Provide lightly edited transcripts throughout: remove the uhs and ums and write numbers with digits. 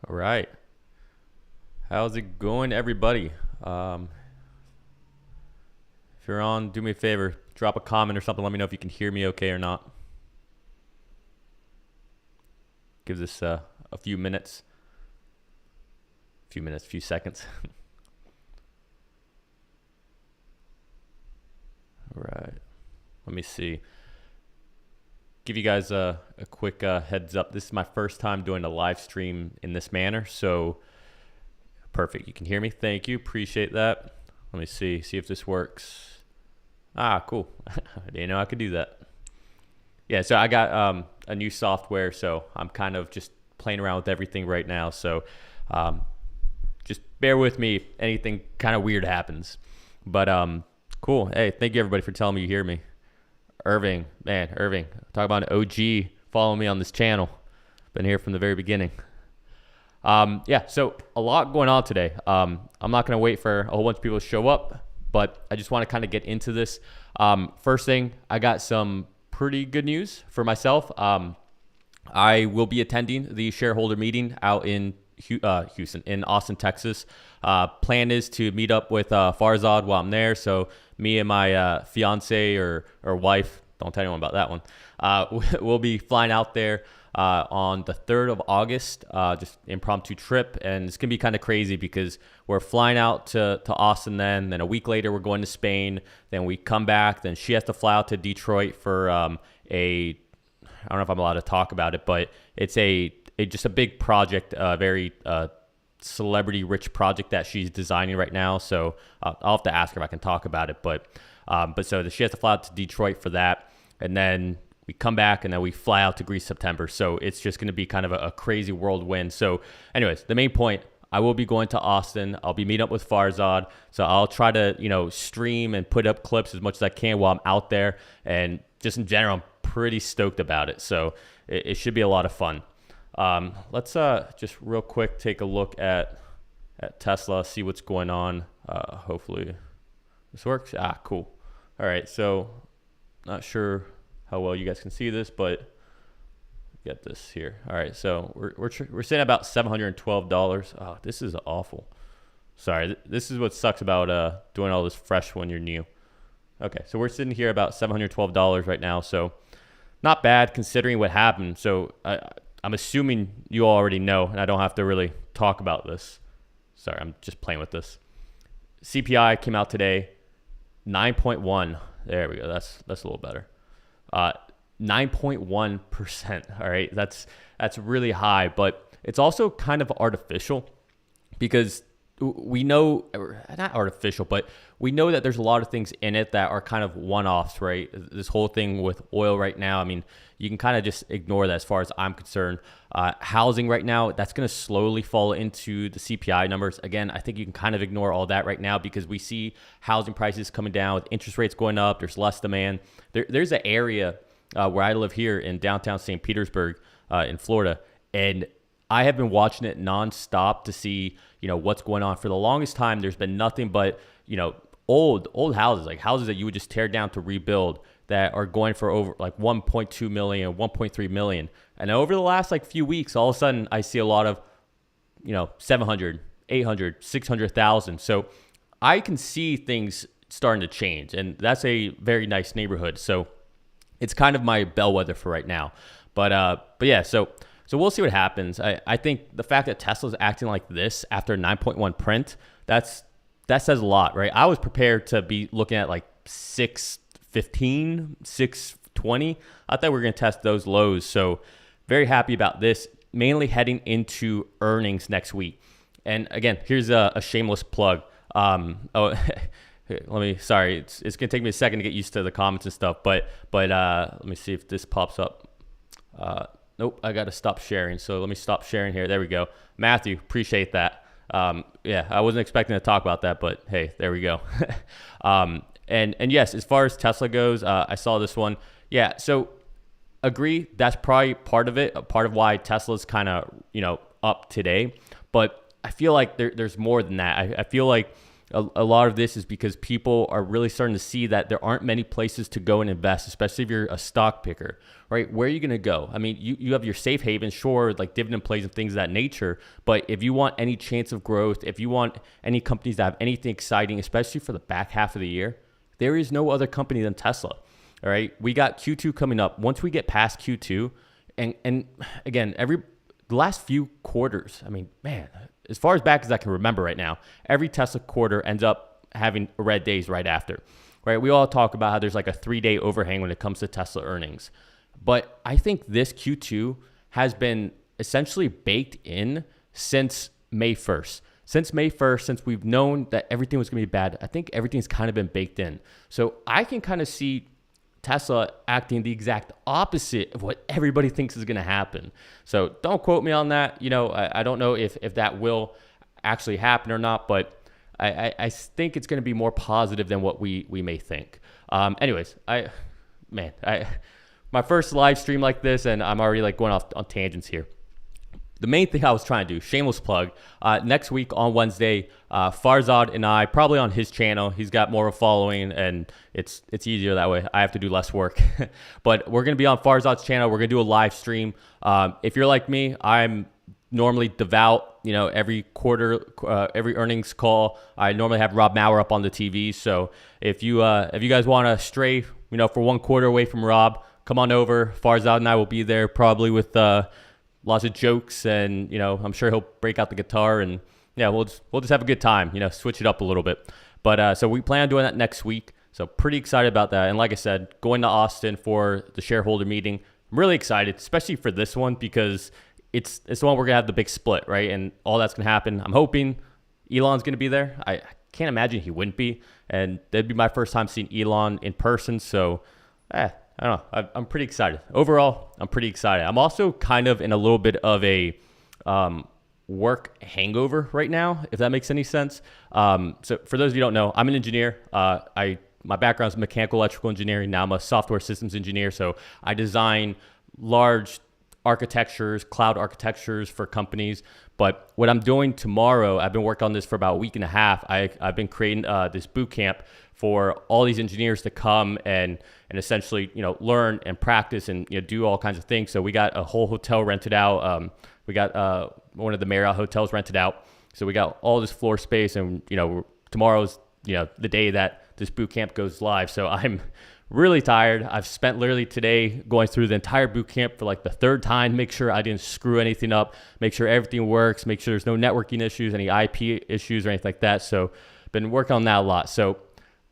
All right. How's it going, everybody? If you're on, do me a favor, drop a comment or something. Let me know if you can hear me okay or not. Give this a few minutes. Few seconds. All right. Let me see. Give you guys a quick heads up. This is my first time doing a live stream in this manner, so perfect. You can hear me. Thank you. Appreciate that. Let me see if this works. Cool. I didn't know I could do that. Yeah, so I got a new software, so I'm kind of just playing around with everything right now. So just bear with me if anything kind of weird happens. But cool. Hey, thank you everybody for telling me you hear me. Irving, talk about an OG following me on this channel. Been here from the very beginning. Yeah, so a lot going on today. I'm not going to wait for a whole bunch of people to show up, but I just want to kind of get into this. First thing, I got some pretty good news for myself. I will be attending the shareholder meeting out in Austin, Texas. Plan is to meet up with Farzad while I'm there. So me and my fiance or wife, don't tell anyone about that one, we'll be flying out there on the 3rd of August, just impromptu trip. And it's going to be kind of crazy because we're flying out to Austin then a week later we're going to Spain. Then we come back. Then she has to fly out to Detroit for I don't know if I'm allowed to talk about it, but it's just a big project, very celebrity rich project that she's designing right now. So I'll have to ask her if I can talk about it. But so she has to fly out to Detroit for that. And then we come back and then we fly out to Greece September. So it's just going to be kind of a crazy whirlwind. So anyways, the main point, I will be going to Austin. I'll be meeting up with Farzad. So I'll try to, stream and put up clips as much as I can while I'm out there. And just in general, I'm pretty stoked about it. So it should be a lot of fun. Let's just real quick take a look at Tesla, see what's going on. Hopefully this works. Cool. All right, so not sure how well you guys can see this, but get this here. All right, so we're sitting at about $712. Oh, this is awful. Sorry, this is what sucks about doing all this fresh when you're new. Okay, so we're sitting here about $712 right now, so not bad considering what happened. So I'm assuming you all already know, and I don't have to really talk about this. Sorry, I'm just playing with this. CPI came out today, 9.1. There we go. That's a little better. 9.1%. All right, that's really high, but it's also kind of artificial because we know, not artificial, but we know that there's a lot of things in it that are kind of one-offs, right? This whole thing with oil right now, I mean, you can kind of just ignore that as far as I'm concerned. Housing right now, that's going to slowly fall into the CPI numbers. Again, I think you can kind of ignore all that right now because we see housing prices coming down with interest rates going up. There's less demand. There's an area where I live here in downtown St. Petersburg in Florida, and I have been watching it nonstop to see, what's going on. For the longest time, there's been nothing but, old houses, like houses that you would just tear down to rebuild that are going for over like 1.2 million, 1.3 million. And over the last few weeks, all of a sudden I see a lot of, 700, 800, 600,000. So I can see things starting to change, and that's a very nice neighborhood. So it's kind of my bellwether for right now. But yeah, so we'll see what happens. I think the fact that Tesla's acting like this after 9.1 print, that says a lot, right? I was prepared to be looking at like 615, 620. I thought we were going to test those lows. So very happy about this, mainly heading into earnings next week. And again, here's a shameless plug. Sorry, it's going to take me a second to get used to the comments and stuff, but let me see if this pops up. Nope, I got to stop sharing. So let me stop sharing here. There we go. Matthew, appreciate that. Yeah, I wasn't expecting to talk about that, but hey, there we go. And yes, as far as Tesla goes, I saw this one. Yeah, so agree. That's probably part of it, a part of why Tesla's kind of, up today. But I feel like there's more than that. I feel like a lot of this is because people are really starting to see that there aren't many places to go and invest, especially if you're a stock picker, right? Where are you going to go? I mean, you have your safe haven, sure, like dividend plays and things of that nature. But if you want any chance of growth, if you want any companies that have anything exciting, especially for the back half of the year, there is no other company than Tesla. All right. We got Q2 coming up. Once we get past Q2, and again, the last few quarters, I mean, man, as far as back as I can remember right now, every Tesla quarter ends up having red days right after, right? We all talk about how there's like a 3-day overhang when it comes to Tesla earnings. But I think this Q2 has been essentially baked in since May 1st. Since May 1st, since we've known that everything was going to be bad, I think everything's kind of been baked in. So I can kind of see Tesla acting the exact opposite of what everybody thinks is going to happen. So don't quote me on that. I don't know if that will actually happen or not, but I think it's going to be more positive than what we may think. Anyways, my first live stream like this, and I'm already like going off on tangents here. The main thing I was trying to do, shameless plug, next week on Wednesday, Farzad and I, probably on his channel, he's got more of a following and it's easier that way. I have to do less work. But we're going to be on Farzad's channel. We're going to do a live stream. If you're like me, I'm normally devout, every quarter, every earnings call, I normally have Rob Maurer up on the TV. So if you guys want to stray, for one quarter away from Rob, come on over. Farzad and I will be there probably with lots of jokes, and I'm sure he'll break out the guitar, and yeah, we'll just have a good time. Switch it up a little bit. But so we plan on doing that next week. So pretty excited about that. And like I said, going to Austin for the shareholder meeting. I'm really excited, especially for this one because it's the one we're gonna have the big split, right? And all that's gonna happen. I'm hoping Elon's gonna be there. I can't imagine he wouldn't be, and that'd be my first time seeing Elon in person. So, I don't know. I'm pretty excited. Overall, I'm pretty excited. I'm also kind of in a little bit of a work hangover right now, if that makes any sense. So for those of you who don't know, I'm an engineer. My background is mechanical electrical engineering. Now I'm a software systems engineer. So I design large architectures, cloud architectures for companies. But what I'm doing tomorrow, I've been working on this for about a week and a half. I've been creating this boot camp for all these engineers to come and essentially, learn and practice and do all kinds of things. So we got a whole hotel rented out. We got one of the Marriott hotels rented out. So we got all this floor space, and tomorrow's the day that this boot camp goes live. So I'm really tired. I've spent literally today going through the entire boot camp for like the third time, make sure I didn't screw anything up, make sure everything works, make sure there's no networking issues, any IP issues or anything like that. So been working on that a lot. So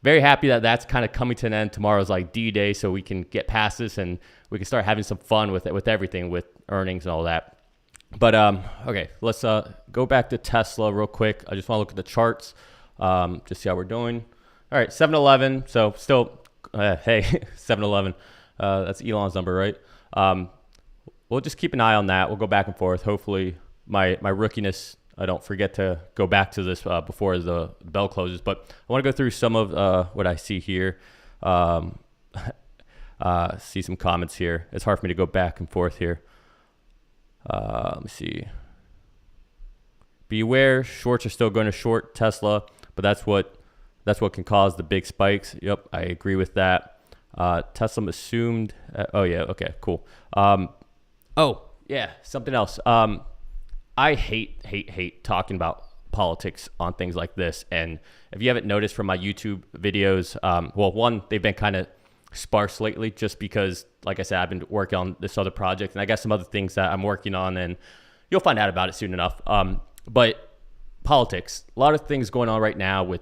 very happy that that's kind of coming to an end. Tomorrow's like D-Day, so we can get past this and we can start having some fun with everything, with earnings and all that. But okay, let's go back to Tesla real quick. I just want to look at the charts, just see how we're doing. All right, 7-Eleven. So still, hey, 7-Eleven. That's Elon's number, right? We'll just keep an eye on that. We'll go back and forth. Hopefully, my rookiness, I don't forget to go back to this before the bell closes. But I want to go through some of what I see here. See some comments here. It's hard for me to go back and forth here. Let me see. Beware, shorts are still going to short Tesla, but that's what can cause the big spikes. Yep, I agree with that. Tesla assumed. Oh yeah, okay, cool. Oh yeah, something else. I hate talking about politics on things like this. And if you haven't noticed from my YouTube videos, well, one, they've been kind of sparse lately just because, like I said, I've been working on this other project and I got some other things that I'm working on and you'll find out about it soon enough. But politics, a lot of things going on right now with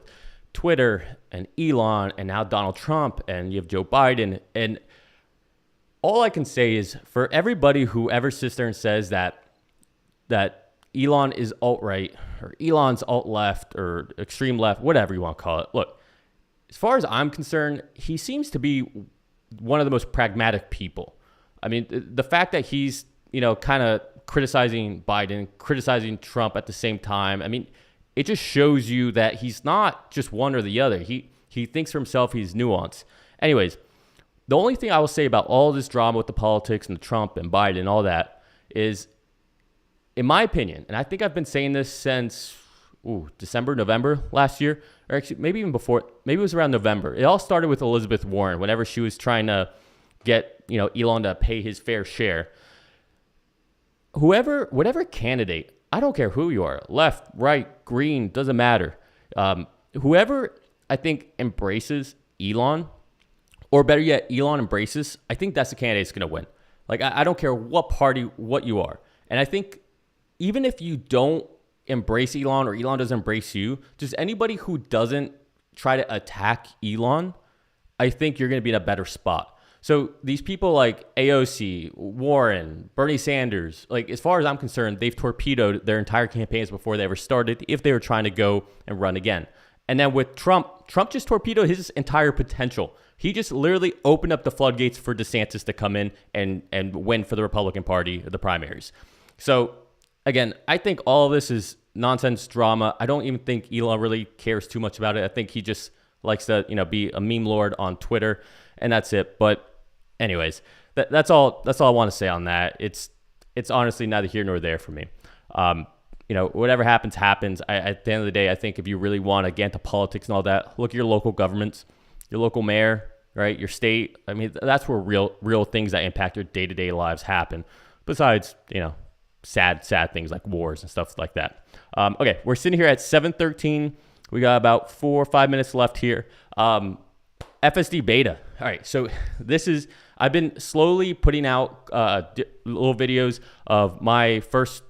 Twitter and Elon and now Donald Trump and you have Joe Biden. And all I can say is for everybody who ever sits there and says that Elon is alt-right or Elon's alt-left or extreme left, whatever you want to call it. Look, as far as I'm concerned, he seems to be one of the most pragmatic people. I mean, the fact that he's, kind of criticizing Biden, criticizing Trump at the same time, I mean, it just shows you that he's not just one or the other. He thinks for himself, he's nuanced. Anyways, the only thing I will say about all this drama with the politics and the Trump and Biden and all that is, in my opinion, and I think I've been saying this since December, November last year, or actually maybe even before, maybe it was around November. It all started with Elizabeth Warren whenever she was trying to get, Elon to pay his fair share. Whatever candidate, I don't care who you are, left, right, green, doesn't matter. Whoever I think embraces Elon, or better yet, Elon embraces, I think that's the candidate that's going to win. Like, I don't care what party, what you are. And I think even if you don't embrace Elon or Elon doesn't embrace you, just anybody who doesn't try to attack Elon, I think you're going to be in a better spot. So these people like AOC, Warren, Bernie Sanders, like as far as I'm concerned, they've torpedoed their entire campaigns before they ever started if they were trying to go and run again. And then with Trump just torpedoed his entire potential. He just literally opened up the floodgates for DeSantis to come in and win for the Republican Party, the primaries. So again, I think all of this is nonsense drama. I don't even think Elon really cares too much about it. I think he just likes to, be a meme lord on Twitter, and that's it. But anyways, that's all I want to say on that. It's honestly neither here nor there for me. Whatever happens. At the end of the day, I think if you really want to get into politics and all that, look at your local governments, your local mayor, right? Your state. I mean, that's where real things that impact your day-to-day lives happen. Besides, sad things like wars and stuff like that. Okay, we're sitting here at 7:13. We got about 4 or 5 minutes left here. FSD beta. All right, so I've been slowly putting out little videos of my first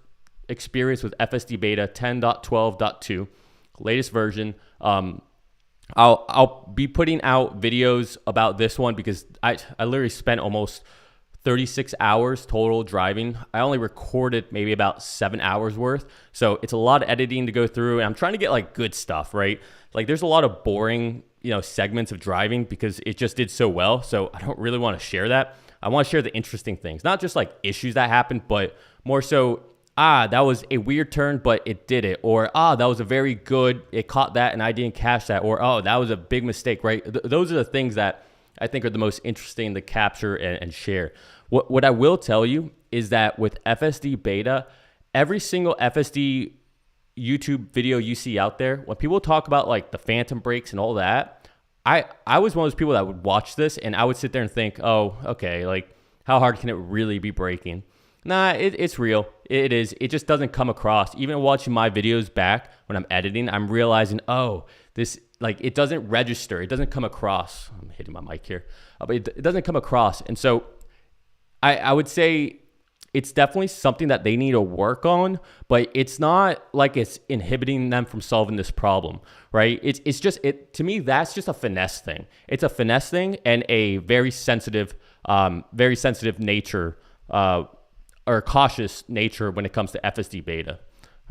experience with FSD beta 10.12.2, latest version. I'll be putting out videos about this one because I literally spent almost 36 hours total driving. I only recorded maybe about 7 hours worth. So it's a lot of editing to go through, and I'm trying to get like good stuff, right? Like there's a lot of boring, segments of driving because it just did so well. So I don't really want to share that. I want to share the interesting things, not just like issues that happened, but more so, that was a weird turn, but it did it. Or, that was a very good, it caught that and I didn't catch that. Or, that was a big mistake, right? Those are the things that I think are the most interesting to capture and share. What I will tell you is that with FSD beta, every single FSD YouTube video you see out there, when people talk about like the phantom brakes and all that, I was one of those people that would watch this and I would sit there and think, oh, okay, like how hard can it really be braking? Nah, it's real. It is. It just doesn't come across. Even watching my videos back when I'm editing, I'm realizing, this, like, it doesn't register. It doesn't come across. I'm hitting my mic here. But it doesn't come across. And so I would say it's definitely something that they need to work on, but it's not like it's inhibiting them from solving this problem, right? It's just, to me, that's just a finesse thing. It's a finesse thing and a very sensitive nature, or cautious nature when it comes to FSD beta.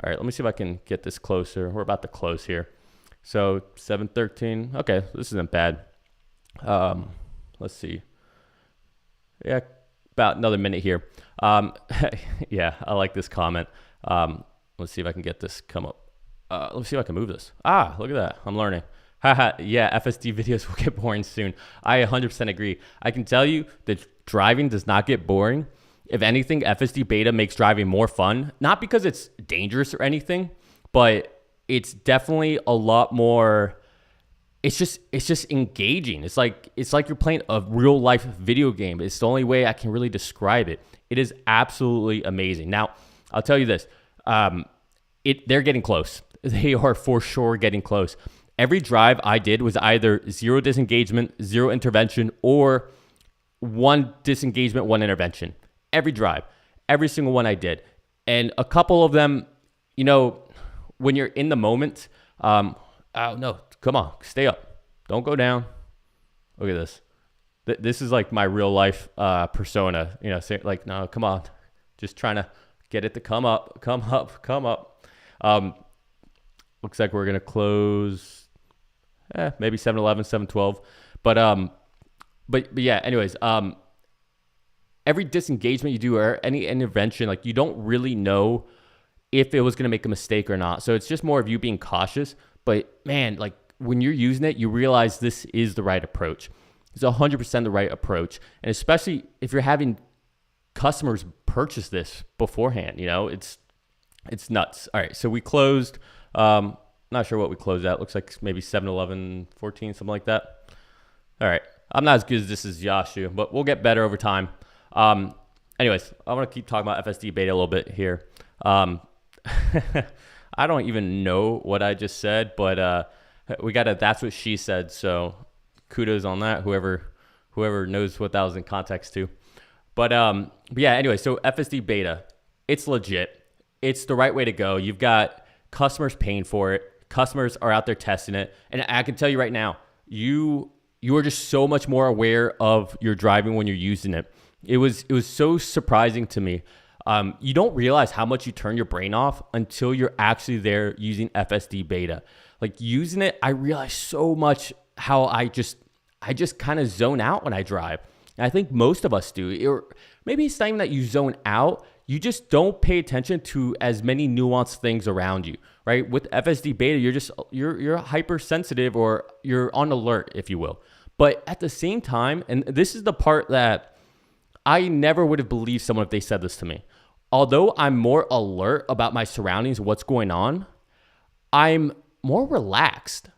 All right, let me see if I can get this closer. We're about to close here. So 7:13. Okay, this isn't bad. Let's see. Yeah, about another minute here. Yeah, I like this comment. Let's see if I can get this come up. Let's see if I can move this. Look at that. I'm learning. Haha, yeah, FSD videos will get boring soon. I 100% agree. I can tell you that driving does not get boring. If anything, FSD beta makes driving more fun. Not because it's dangerous or anything, but it's definitely a lot more. It's just engaging. It's like you're playing a real life video game. It's the only way I can really describe it. It is absolutely amazing. Now, I'll tell you this. They're getting close. They are for sure getting close. Every drive I did was either 0 disengagement, 0 intervention, or 1 disengagement, 1 intervention. Every drive, every single one I did. And a couple of them, when you're in the moment, oh no, come on, stay up. Don't go down. Look at this. This is like my real life persona, say, like, no, come on. Just trying to get it to come up. Looks like we're going to close maybe 7:11, 7:12. But yeah, anyways, every disengagement you do or any intervention, like you don't really know if it was going to make a mistake or not. So it's just more of you being cautious. But man, like when you're using it, you realize this is the right approach. It's 100% the right approach. And especially if you're having customers purchase this beforehand, it's nuts. All right. So we closed, Not sure what we closed at. Looks like maybe 7-11, 14, something like that. All right. I'm not as good as this as Yashu, but we'll get better over time. Anyways, I want to keep talking about FSD beta a little bit here. I don't even know what I just said, but we got a that's what she said. So kudos on that. Whoever knows what that was in context to. But yeah, anyway, so FSD beta, it's legit. It's the right way to go. You've got customers paying for it. Customers are out there testing it. And I can tell you right now, you are just so much more aware of your driving when you're using it. It was so surprising to me. You don't realize how much you turn your brain off until you're actually there using FSD beta. Like using it, I realize so much how I just kind of zone out when I drive. And I think most of us do. Or maybe it's not even that you zone out. You just don't pay attention to as many nuanced things around you, right? With FSD beta, you're hypersensitive, or you're on alert, if you will. But at the same time, and this is the part that I never would have believed someone if they said this to me. Although I'm more alert about my surroundings, what's going on, I'm more relaxed,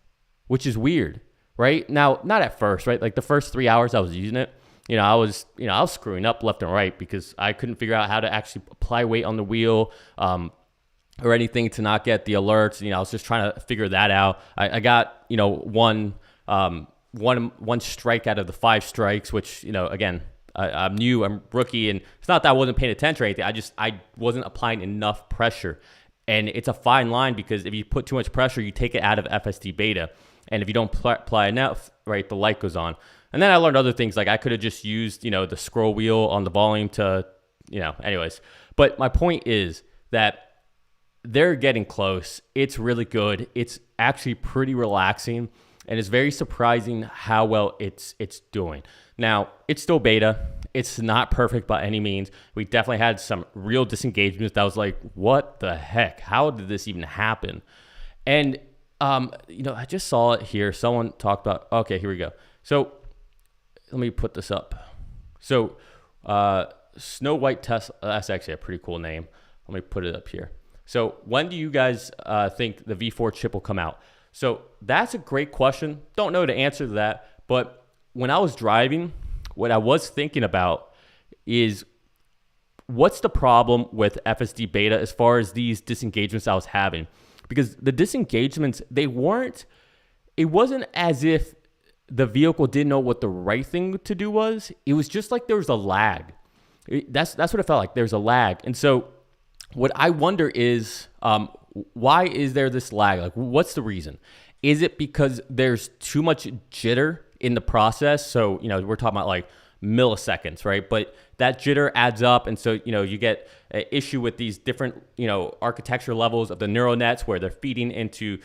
which is weird, right? Now, not at first, right? Like the first 3 hours I was using it, I was screwing up left and right because I couldn't figure out how to actually apply weight on the wheel or anything to not get the alerts. I was just trying to figure that out. I got, one strike out of the 5 strikes, which, again, I'm new, I'm rookie, and it's not that I wasn't paying attention or anything. I wasn't applying enough pressure. And it's a fine line because if you put too much pressure, you take it out of FSD beta. And if you don't apply enough, right, the light goes on. And then I learned other things, like I could have just used, the scroll wheel on the volume to, anyways. But my point is that they're getting close. It's really good. It's actually pretty relaxing. And it's very surprising how well it's doing. Now, it's still beta. It's not perfect by any means. We definitely had some real disengagements that was like, what the heck? How did this even happen? And, I just saw it here. Someone talked about, okay, here we go. So let me put this up. So Snow White Tesla, that's actually a pretty cool name. Let me put it up here. So when do you guys think the V4 chip will come out? So that's a great question. Don't know the answer to that. But when I was driving, what I was thinking about is what's the problem with FSD beta as far as these disengagements I was having? Because the disengagements, it wasn't as if the vehicle didn't know what the right thing to do was. It was just like there was a lag. That's what it felt like. There's a lag. And so what I wonder is, why is there this lag? Like, what's the reason? Is it because there's too much jitter in the process? So, we're talking about like milliseconds, right? But that jitter adds up. And so, you get an issue with these different, architecture levels of the neural nets where they're feeding into,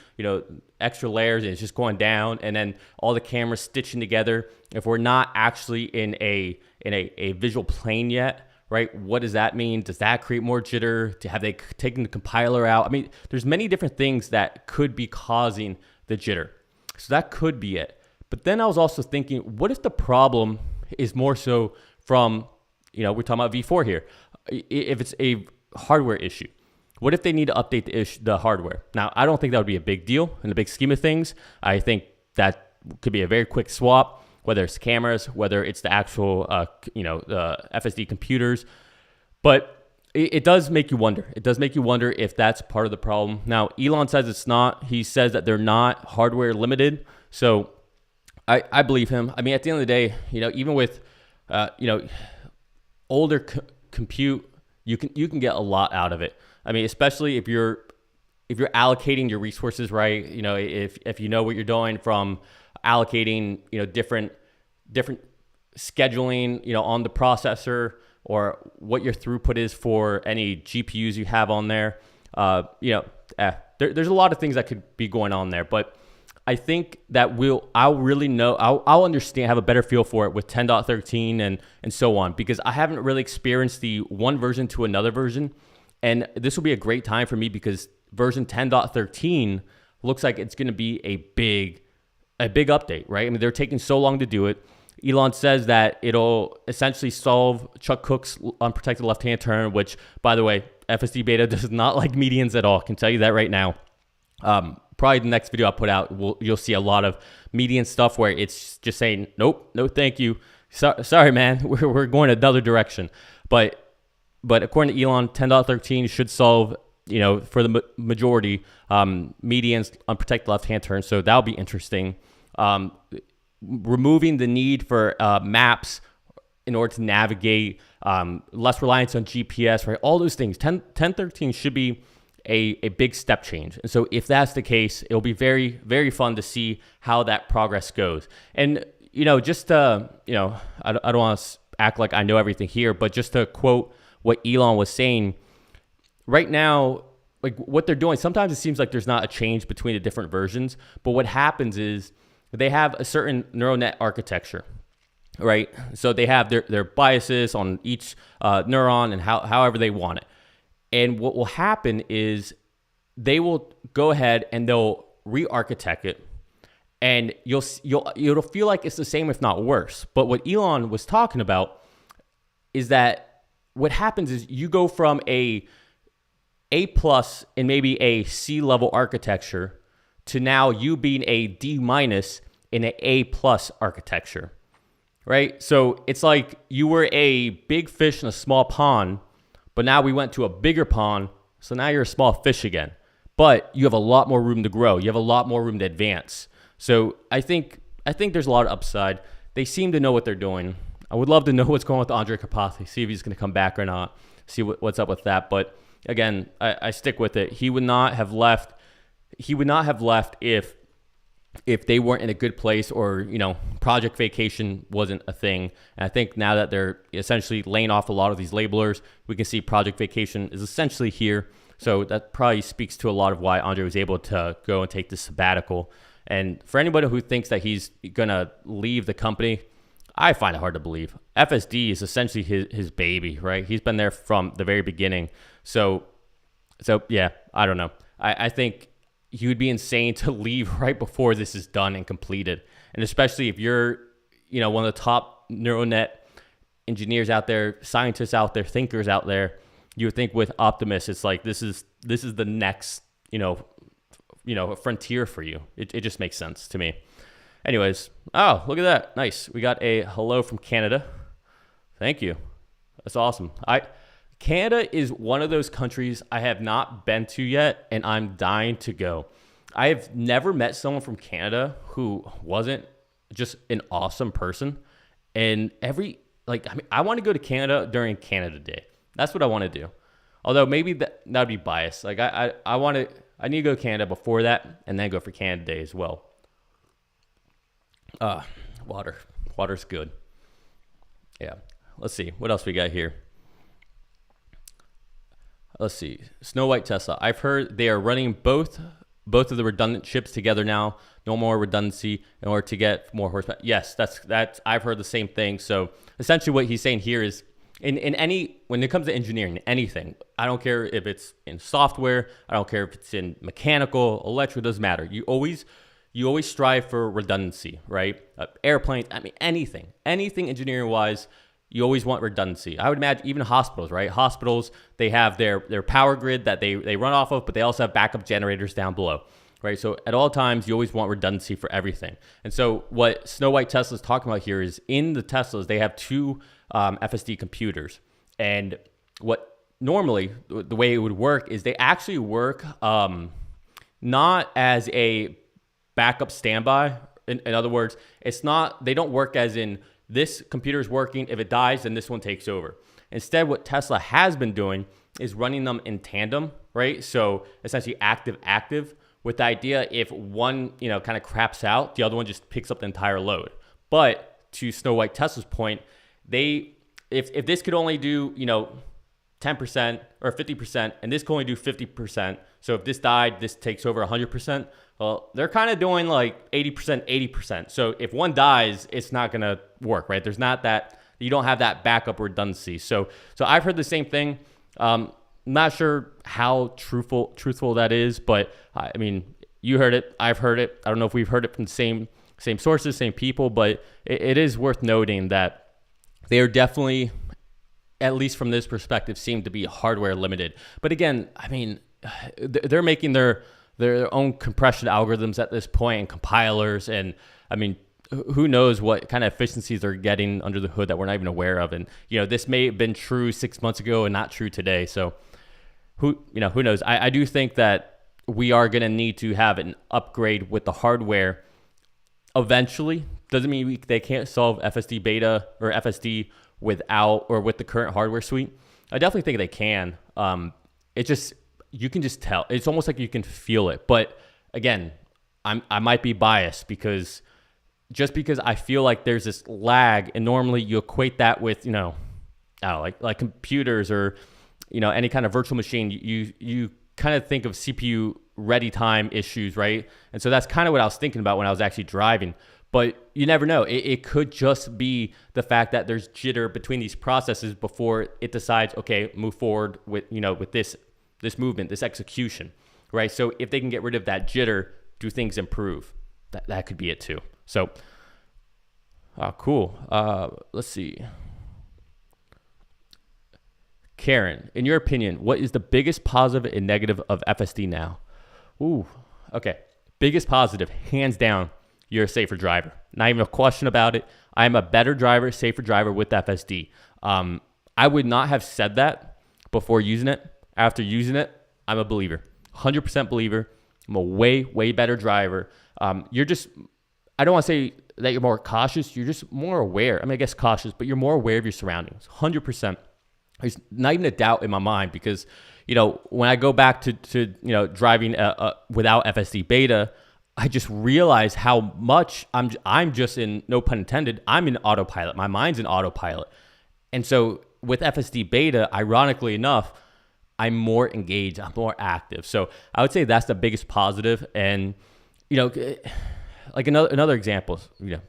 extra layers, and it's just going down. And then all the cameras stitching together. If we're not actually in a visual plane yet, right? What does that mean? Does that create more jitter? Have they taken the compiler out? I mean, there's many different things that could be causing the jitter. So that could be it. But then I was also thinking, what if the problem is more so from, we're talking about V4 here. If it's a hardware issue, what if they need to update the hardware? Now, I don't think that would be a big deal in the big scheme of things. I think that could be a very quick swap, whether it's cameras, whether it's the actual, the FSD computers. But it does make you wonder. It does make you wonder if that's part of the problem. Now, Elon says it's not. He says that they're not hardware limited. So I believe him. I mean, at the end of the day, even with, older compute, you can get a lot out of it. I mean, especially if you're allocating your resources right, if you know what you're doing from allocating, different scheduling, on the processor, or what your throughput is for any GPUs you have on there. There's a lot of things that could be going on there, but I think that I'll really know, I'll understand, have a better feel for it with 10.13 and so on, because I haven't really experienced the one version to another version. And this will be a great time for me because version 10.13 looks like it's going to be a big update, right? I mean, they're taking so long to do it. Elon says that it'll essentially solve Chuck Cook's unprotected left-hand turn, which, by the way, FSD beta does not like medians at all. I can tell you that right now. probably the next video I put out, you'll see a lot of median stuff where it's just saying, nope, no thank you. Sorry, man, we're going another direction. But according to Elon, 10.13 should solve, for the majority, medians, unprotected left-hand turn. So that'll be interesting. Removing the need for maps in order to navigate, less reliance on GPS, right? All those things. 10.13 should be a big step change. And so if that's the case, it'll be very, very fun to see how that progress goes. And, just, I don't want to act like I know everything here, but just to quote what Elon was saying, right now, like what they're doing, sometimes it seems like there's not a change between the different versions, but what happens is they have a certain neural net architecture, right? So they have their biases on each neuron and however they want it. And what will happen is they will go ahead and they'll re-architect it, and you'll feel like it's the same, if not worse. But what Elon was talking about is that what happens is you go from A+ and maybe a C level architecture to now you being a D- in an A+ architecture, right? So it's like you were a big fish in a small pond, but now we went to a bigger pond, so now you're a small fish again. But you have a lot more room to grow. You have a lot more room to advance. So I think there's a lot of upside. They seem to know what they're doing. I would love to know what's going on with Andre Karpathy, see if he's going to come back or not, see what's up with that. But again, I stick with it. He would not have left. He would not have left if they weren't in a good place, or project vacation wasn't a thing. And I think now that they're essentially laying off a lot of these labelers, we can see project vacation is essentially here. So that probably speaks to a lot of why Andre was able to go and take this sabbatical. And for anybody who thinks that he's gonna leave the company, I find it hard to believe. FSD is essentially his baby, right? He's been there from the very beginning. So yeah, I don't know. I think he would be insane to leave right before this is done and completed. And especially if you're, one of the top neural net engineers out there, scientists out there, thinkers out there, you would think with Optimus, it's like this is the next, a frontier for you. It just makes sense to me. Anyways, oh, look at that. Nice. We got a hello from Canada. Thank you. That's awesome. Canada is one of those countries I have not been to yet, and I'm dying to go. I have never met someone from Canada who wasn't just an awesome person. And I want to go to Canada during Canada Day. That's what I want to do. Although maybe that would be biased. Like I need to go to Canada before that, and then go for Canada Day as well. Water's good. Yeah. Let's see what else we got here. Let's see. Snow White Tesla. I've heard they are running both of the redundant chips together now. No more redundancy in order to get more horsepower. Yes, that's I've heard the same thing. So essentially what he's saying here is when it comes to engineering, anything, I don't care if it's in software, I don't care if it's in mechanical, electrical, doesn't matter. You always strive for redundancy, right? Airplanes, anything engineering wise, you always want redundancy. I would imagine even hospitals, right? Hospitals, they have their power grid that they run off of, but they also have backup generators down below, right? So at all times, you always want redundancy for everything. And so what Snow White Tesla is talking about here is in the Teslas, they have two FSD computers. And what normally, the way it would work is they actually work not as a backup standby. In other words, they don't work as in this computer is working. If it dies, then this one takes over. Instead, what Tesla has been doing is running them in tandem, right? So essentially active, with the idea if one, kind of craps out, the other one just picks up the entire load. But to Snow White Tesla's point, if this could only do, 10% or 50%, and this can only do 50%. So if this died, this takes over 100%. Well, they're kind of doing like 80%, 80%. So if one dies, it's not going to work, right? There's not that, you don't have that backup redundancy. So I've heard the same thing. I'm not sure how truthful that is, but you heard it, I've heard it. I don't know if we've heard it from the same sources, same people, but it is worth noting that they are definitely, at least from this perspective, seem to be hardware limited. But again, they're making their their own compression algorithms at this point and compilers. And I mean, who knows what kind of efficiencies they're getting under the hood that we're not even aware of. And, this may have been true 6 months ago and not true today. So who knows? I do think that we are going to need to have an upgrade with the hardware eventually. Doesn't mean they can't solve FSD beta or FSD without or with the current hardware suite. I definitely think they can. You can just tell. It's almost like you can feel it. But again, I might be biased because I feel like there's this lag, and normally you equate that with, I don't know, like computers or, any kind of virtual machine. You kind of think of CPU ready time issues, right? And so that's kind of what I was thinking about when I was actually driving. But you never know. It could just be the fact that there's jitter between these processes before it decides, okay, move forward with, with this movement, this execution, right? So if they can get rid of that jitter, do things improve? That could be it too. So, cool. Let's see. Karen, in your opinion, what is the biggest positive and negative of FSD now? Ooh, okay. Biggest positive, hands down, you're a safer driver. Not even a question about it. I am a better driver, safer driver with FSD. I would not have said that before using it. After using it, I'm a believer. 100% believer. I'm a way, way better driver. I don't want to say that you're more cautious. You're just more aware. I guess cautious, but you're more aware of your surroundings. 100%. There's not even a doubt in my mind because, when I go back to driving without FSD beta, I just realize how much I'm just in, no pun intended, I'm in autopilot. My mind's in autopilot. And so with FSD beta, ironically enough, I'm more engaged. I'm more active. So I would say that's the biggest positive. And, like another example,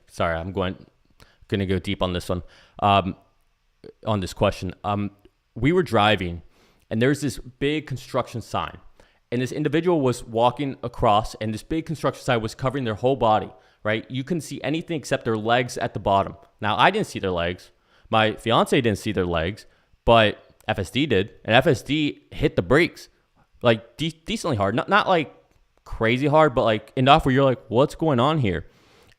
sorry, I'm going to go deep on this one, on this question. We were driving and there's this big construction sign. And this individual was walking across, and this big construction sign was covering their whole body, right? You couldn't see anything except their legs at the bottom. Now, I didn't see their legs. My fiance didn't see their legs, but FSD did. And FSD hit the brakes, like decently hard. Not like crazy hard, but like enough where you're like, what's going on here?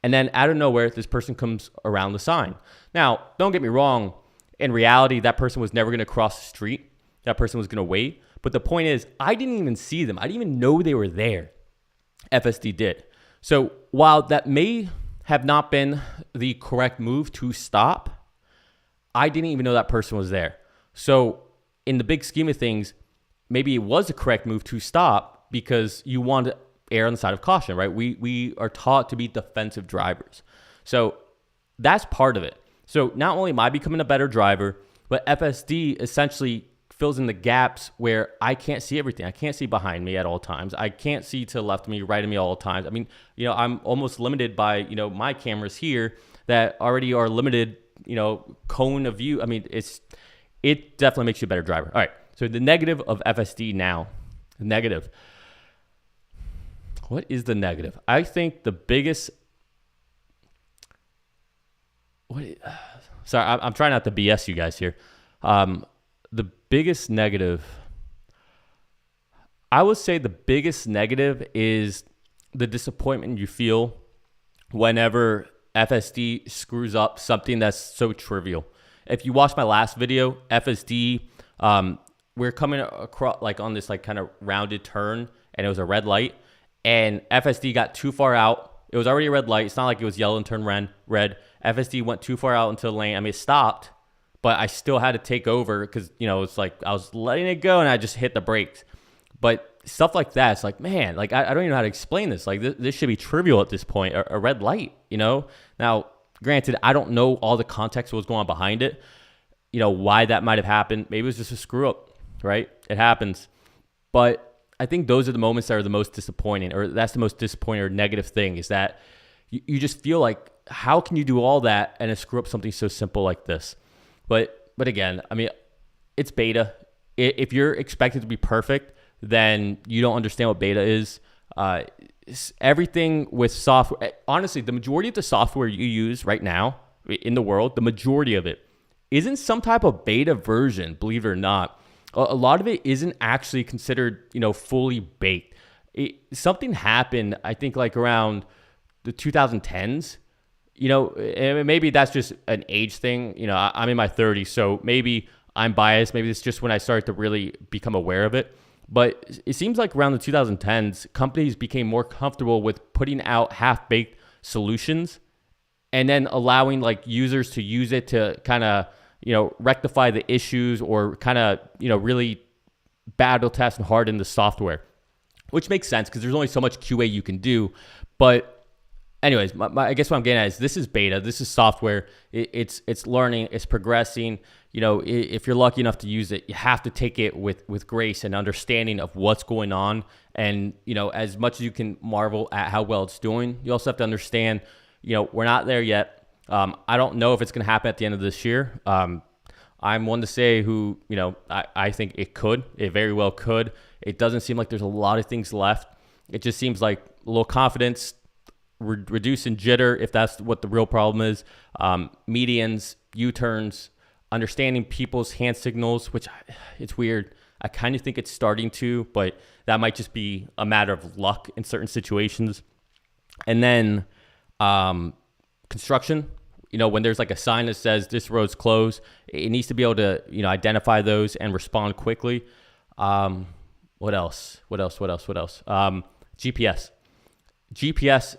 And then out of nowhere, this person comes around the sign. Now, don't get me wrong. In reality, that person was never going to cross the street. That person was going to wait. But the point is, I didn't even see them. I didn't even know they were there. FSD did. So while that may have not been the correct move to stop, I didn't even know that person was there. So in the big scheme of things, maybe it was the correct move to stop because you want to err on the side of caution, right? We are taught to be defensive drivers. So that's part of it. So not only am I becoming a better driver, but FSD essentially fills in the gaps where I can't see everything. I can't see behind me at all times. I can't see to the left of me, right of me all times. I'm almost limited by, my cameras here that already are limited, cone of view. It definitely makes you a better driver. All right. So the negative of FSD now, negative. What is the negative? I think the biggest, sorry, I'm trying not to BS you guys here. The biggest negative, I would say the biggest negative is the disappointment you feel whenever FSD screws up something that's so trivial. If you watch my last video, FSD, we're coming across like on this like kind of rounded turn and it was a red light and FSD got too far out. It was already a red light. It's not like it was yellow and turned red. FSD went too far out into the lane. It stopped. But I still had to take over because, it's like I was letting it go and I just hit the brakes. But stuff like that, it's like, man, like I don't even know how to explain this. Like this should be trivial at this point, a red light, Now, granted, I don't know all the context of what's going on behind it, why that might have happened. Maybe it was just a screw up, right? It happens. But I think those are the moments that are the most disappointing, or that's the most disappointing or negative thing is that you just feel like, how can you do all that and screw up something so simple like this? But again, it's beta. If you're expected to be perfect, then you don't understand what beta is. Everything with software, honestly, the majority of the software you use right now in the world, the majority of it isn't some type of beta version, believe it or not. A lot of it isn't actually considered, fully baked. something happened, I think like around the 2010s, and maybe that's just an age thing. I'm in my 30s, so maybe I'm biased. Maybe it's just when I started to really become aware of it. But it seems like around the 2010s, companies became more comfortable with putting out half-baked solutions and then allowing like users to use it to kind of, rectify the issues or kind of, really battle test and harden the software, which makes sense because there's only so much QA you can do. But anyways, I guess what I'm getting at is this is beta. This is software. It's learning. It's progressing. If you're lucky enough to use it, you have to take it with grace and understanding of what's going on. And, as much as you can marvel at how well it's doing, you also have to understand, we're not there yet. I don't know if it's going to happen at the end of this year. I'm one to say who, I think it could. It very well could. It doesn't seem like there's a lot of things left. It just seems like a little confidence, reducing jitter, if that's what the real problem is. Medians, U-turns, understanding people's hand signals, which it's weird. I kind of think it's starting to, but that might just be a matter of luck in certain situations. And then construction, when there's like a sign that says this road's closed, it needs to be able to, identify those and respond quickly. What else? GPS. GPS,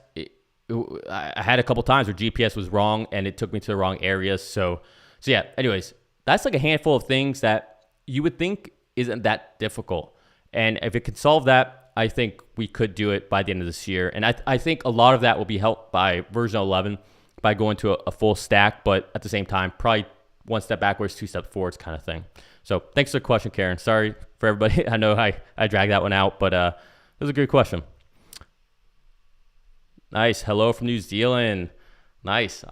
I had a couple times where GPS was wrong and it took me to the wrong areas. So yeah, anyways, that's like a handful of things that you would think isn't that difficult. And if it could solve that, I think we could do it by the end of this year. And I think a lot of that will be helped by version 11 by going to a full stack, but at the same time, probably one step backwards, two steps forwards kind of thing. So thanks for the question, Karen. Sorry for everybody. I know I dragged that one out, but it was a good question. Nice. Hello from New Zealand. Nice.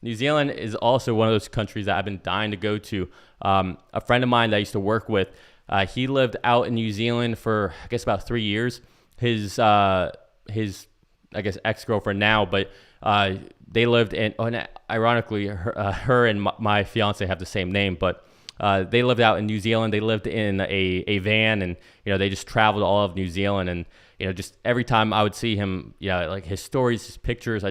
New Zealand is also one of those countries that I've been dying to go to. A friend of mine that I used to work with, he lived out in New Zealand for, I guess, about 3 years. His I guess, ex-girlfriend now, but they lived in, ironically, her and my fiance have the same name, but they lived out in New Zealand. They lived in a van, and, they just traveled all of New Zealand. And, just every time I would see him, like his stories, his pictures,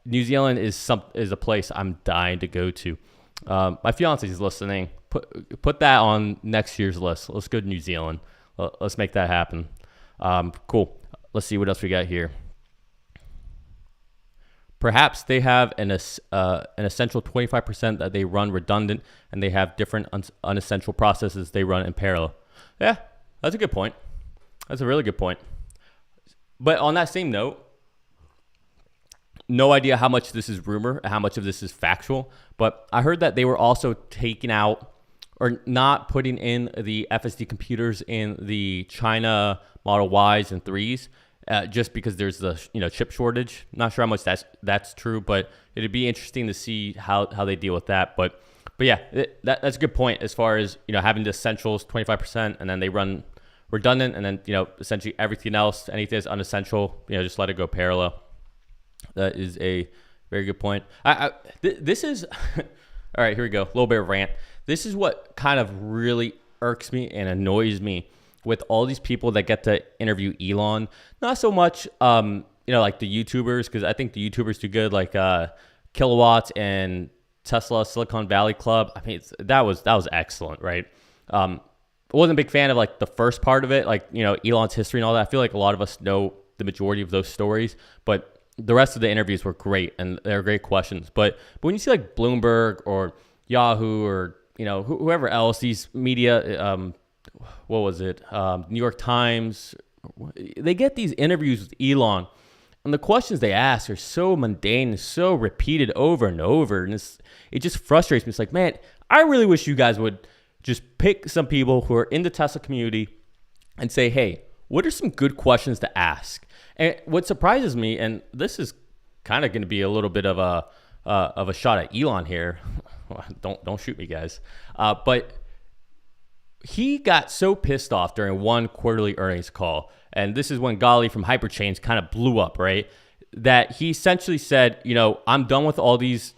New Zealand is a place I'm dying to go to. My fiance is listening. Put that on next year's list. Let's go to New Zealand. Let's make that happen. Cool. Let's see what else we got here. Perhaps they have an essential 25% that they run redundant, and they have different unessential processes they run in parallel. Yeah, that's a good point. That's a really good point. But on that same note, no idea how much this is rumor, how much of this is factual, but I heard that they were also taking out or not putting in the FSD computers in the China Model Ys and 3s. Just because there's the chip shortage. Not sure how much that's true, but it'd be interesting to see how they deal with that. But yeah, that's a good point as far as having the essentials 25%, and then they run redundant, and then essentially everything else, anything that's unessential, just let it go parallel. That is a very good point. This is all right. Here we go. A little bit of rant. This is what kind of really irks me and annoys me with all these people that get to interview Elon. Not so much, like the YouTubers, because I think the YouTubers do good, like Kilowatts and Tesla, Silicon Valley Club. I mean, that was excellent, right? I wasn't a big fan of like the first part of it, like Elon's history and all that. I feel like a lot of us know the majority of those stories, but the rest of the interviews were great, and they're great questions. But when you see like Bloomberg or Yahoo or whoever else, these media. What was it? New York Times. They get these interviews with Elon, and the questions they ask are so mundane, so repeated over and over, and it just frustrates me. It's like, man, I really wish you guys would just pick some people who are in the Tesla community and say, hey, what are some good questions to ask? And what surprises me, and this is kind of going to be a little bit of a shot at Elon here. Don't shoot me, guys. But he got so pissed off during one quarterly earnings call, and this is when Gali from Hyperchains kind of blew up, right? That he essentially said, I'm done with all these,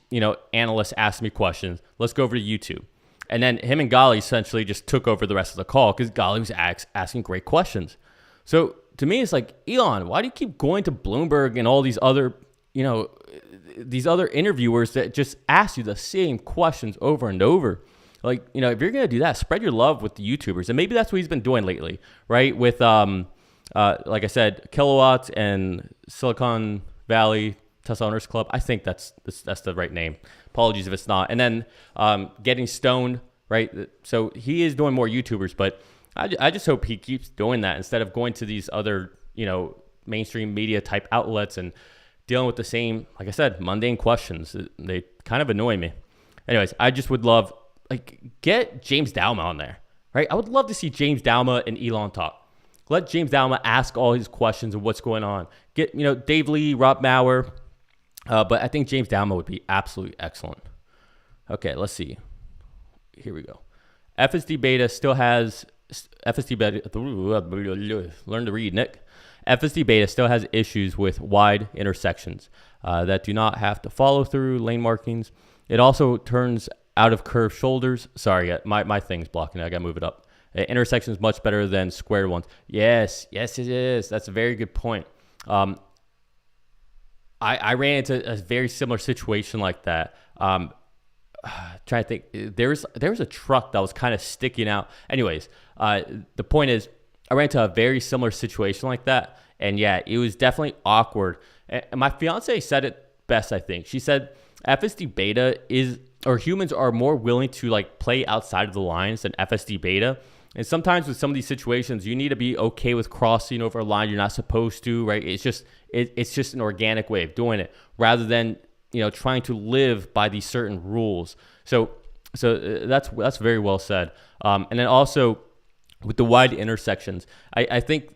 analysts asking me questions. Let's go over to YouTube. And then him and Gali essentially just took over the rest of the call because Gali was asking great questions. So to me, it's like, Elon, why do you keep going to Bloomberg and all these other, these other interviewers that just ask you the same questions over and over? Like, if you're going to do that, spread your love with the YouTubers. And maybe that's what he's been doing lately, right? With, like I said, Kilowatts and Silicon Valley Tesla Owners Club. I think that's the right name. Apologies if it's not. And then Getting Stoned, right? So he is doing more YouTubers, but I just hope he keeps doing that instead of going to these other, mainstream media type outlets and dealing with the same, like I said, mundane questions. They kind of annoy me. Anyways, I just would love, get James Dalma on there, right? I would love to see James Dalma and Elon talk. Let James Dalma ask all his questions of what's going on. Get, Dave Lee, Rob Maurer. But I think James Dalma would be absolutely excellent. Okay, let's see. Here we go. FSD Beta still has learn to read, Nick. FSD Beta still has issues with wide intersections that do not have to follow through lane markings. It also turns out of curved shoulders. Sorry, my thing's blocking it. I gotta move it up. Intersections much better than square ones. Yes, it is. That's a very good point. I ran into a very similar situation like that. Trying to think, there was a truck that was kind of sticking out. Anyways, the point is, I ran into a very similar situation like that, and yeah, it was definitely awkward. And my fiance said it best, I think. She said FSD Beta humans are more willing to play outside of the lines than FSD Beta. And sometimes with some of these situations, you need to be okay with crossing over a line you're not supposed to, right? It's just an organic way of doing it rather than trying to live by these certain rules. So that's very well said. And then also with the wide intersections, I think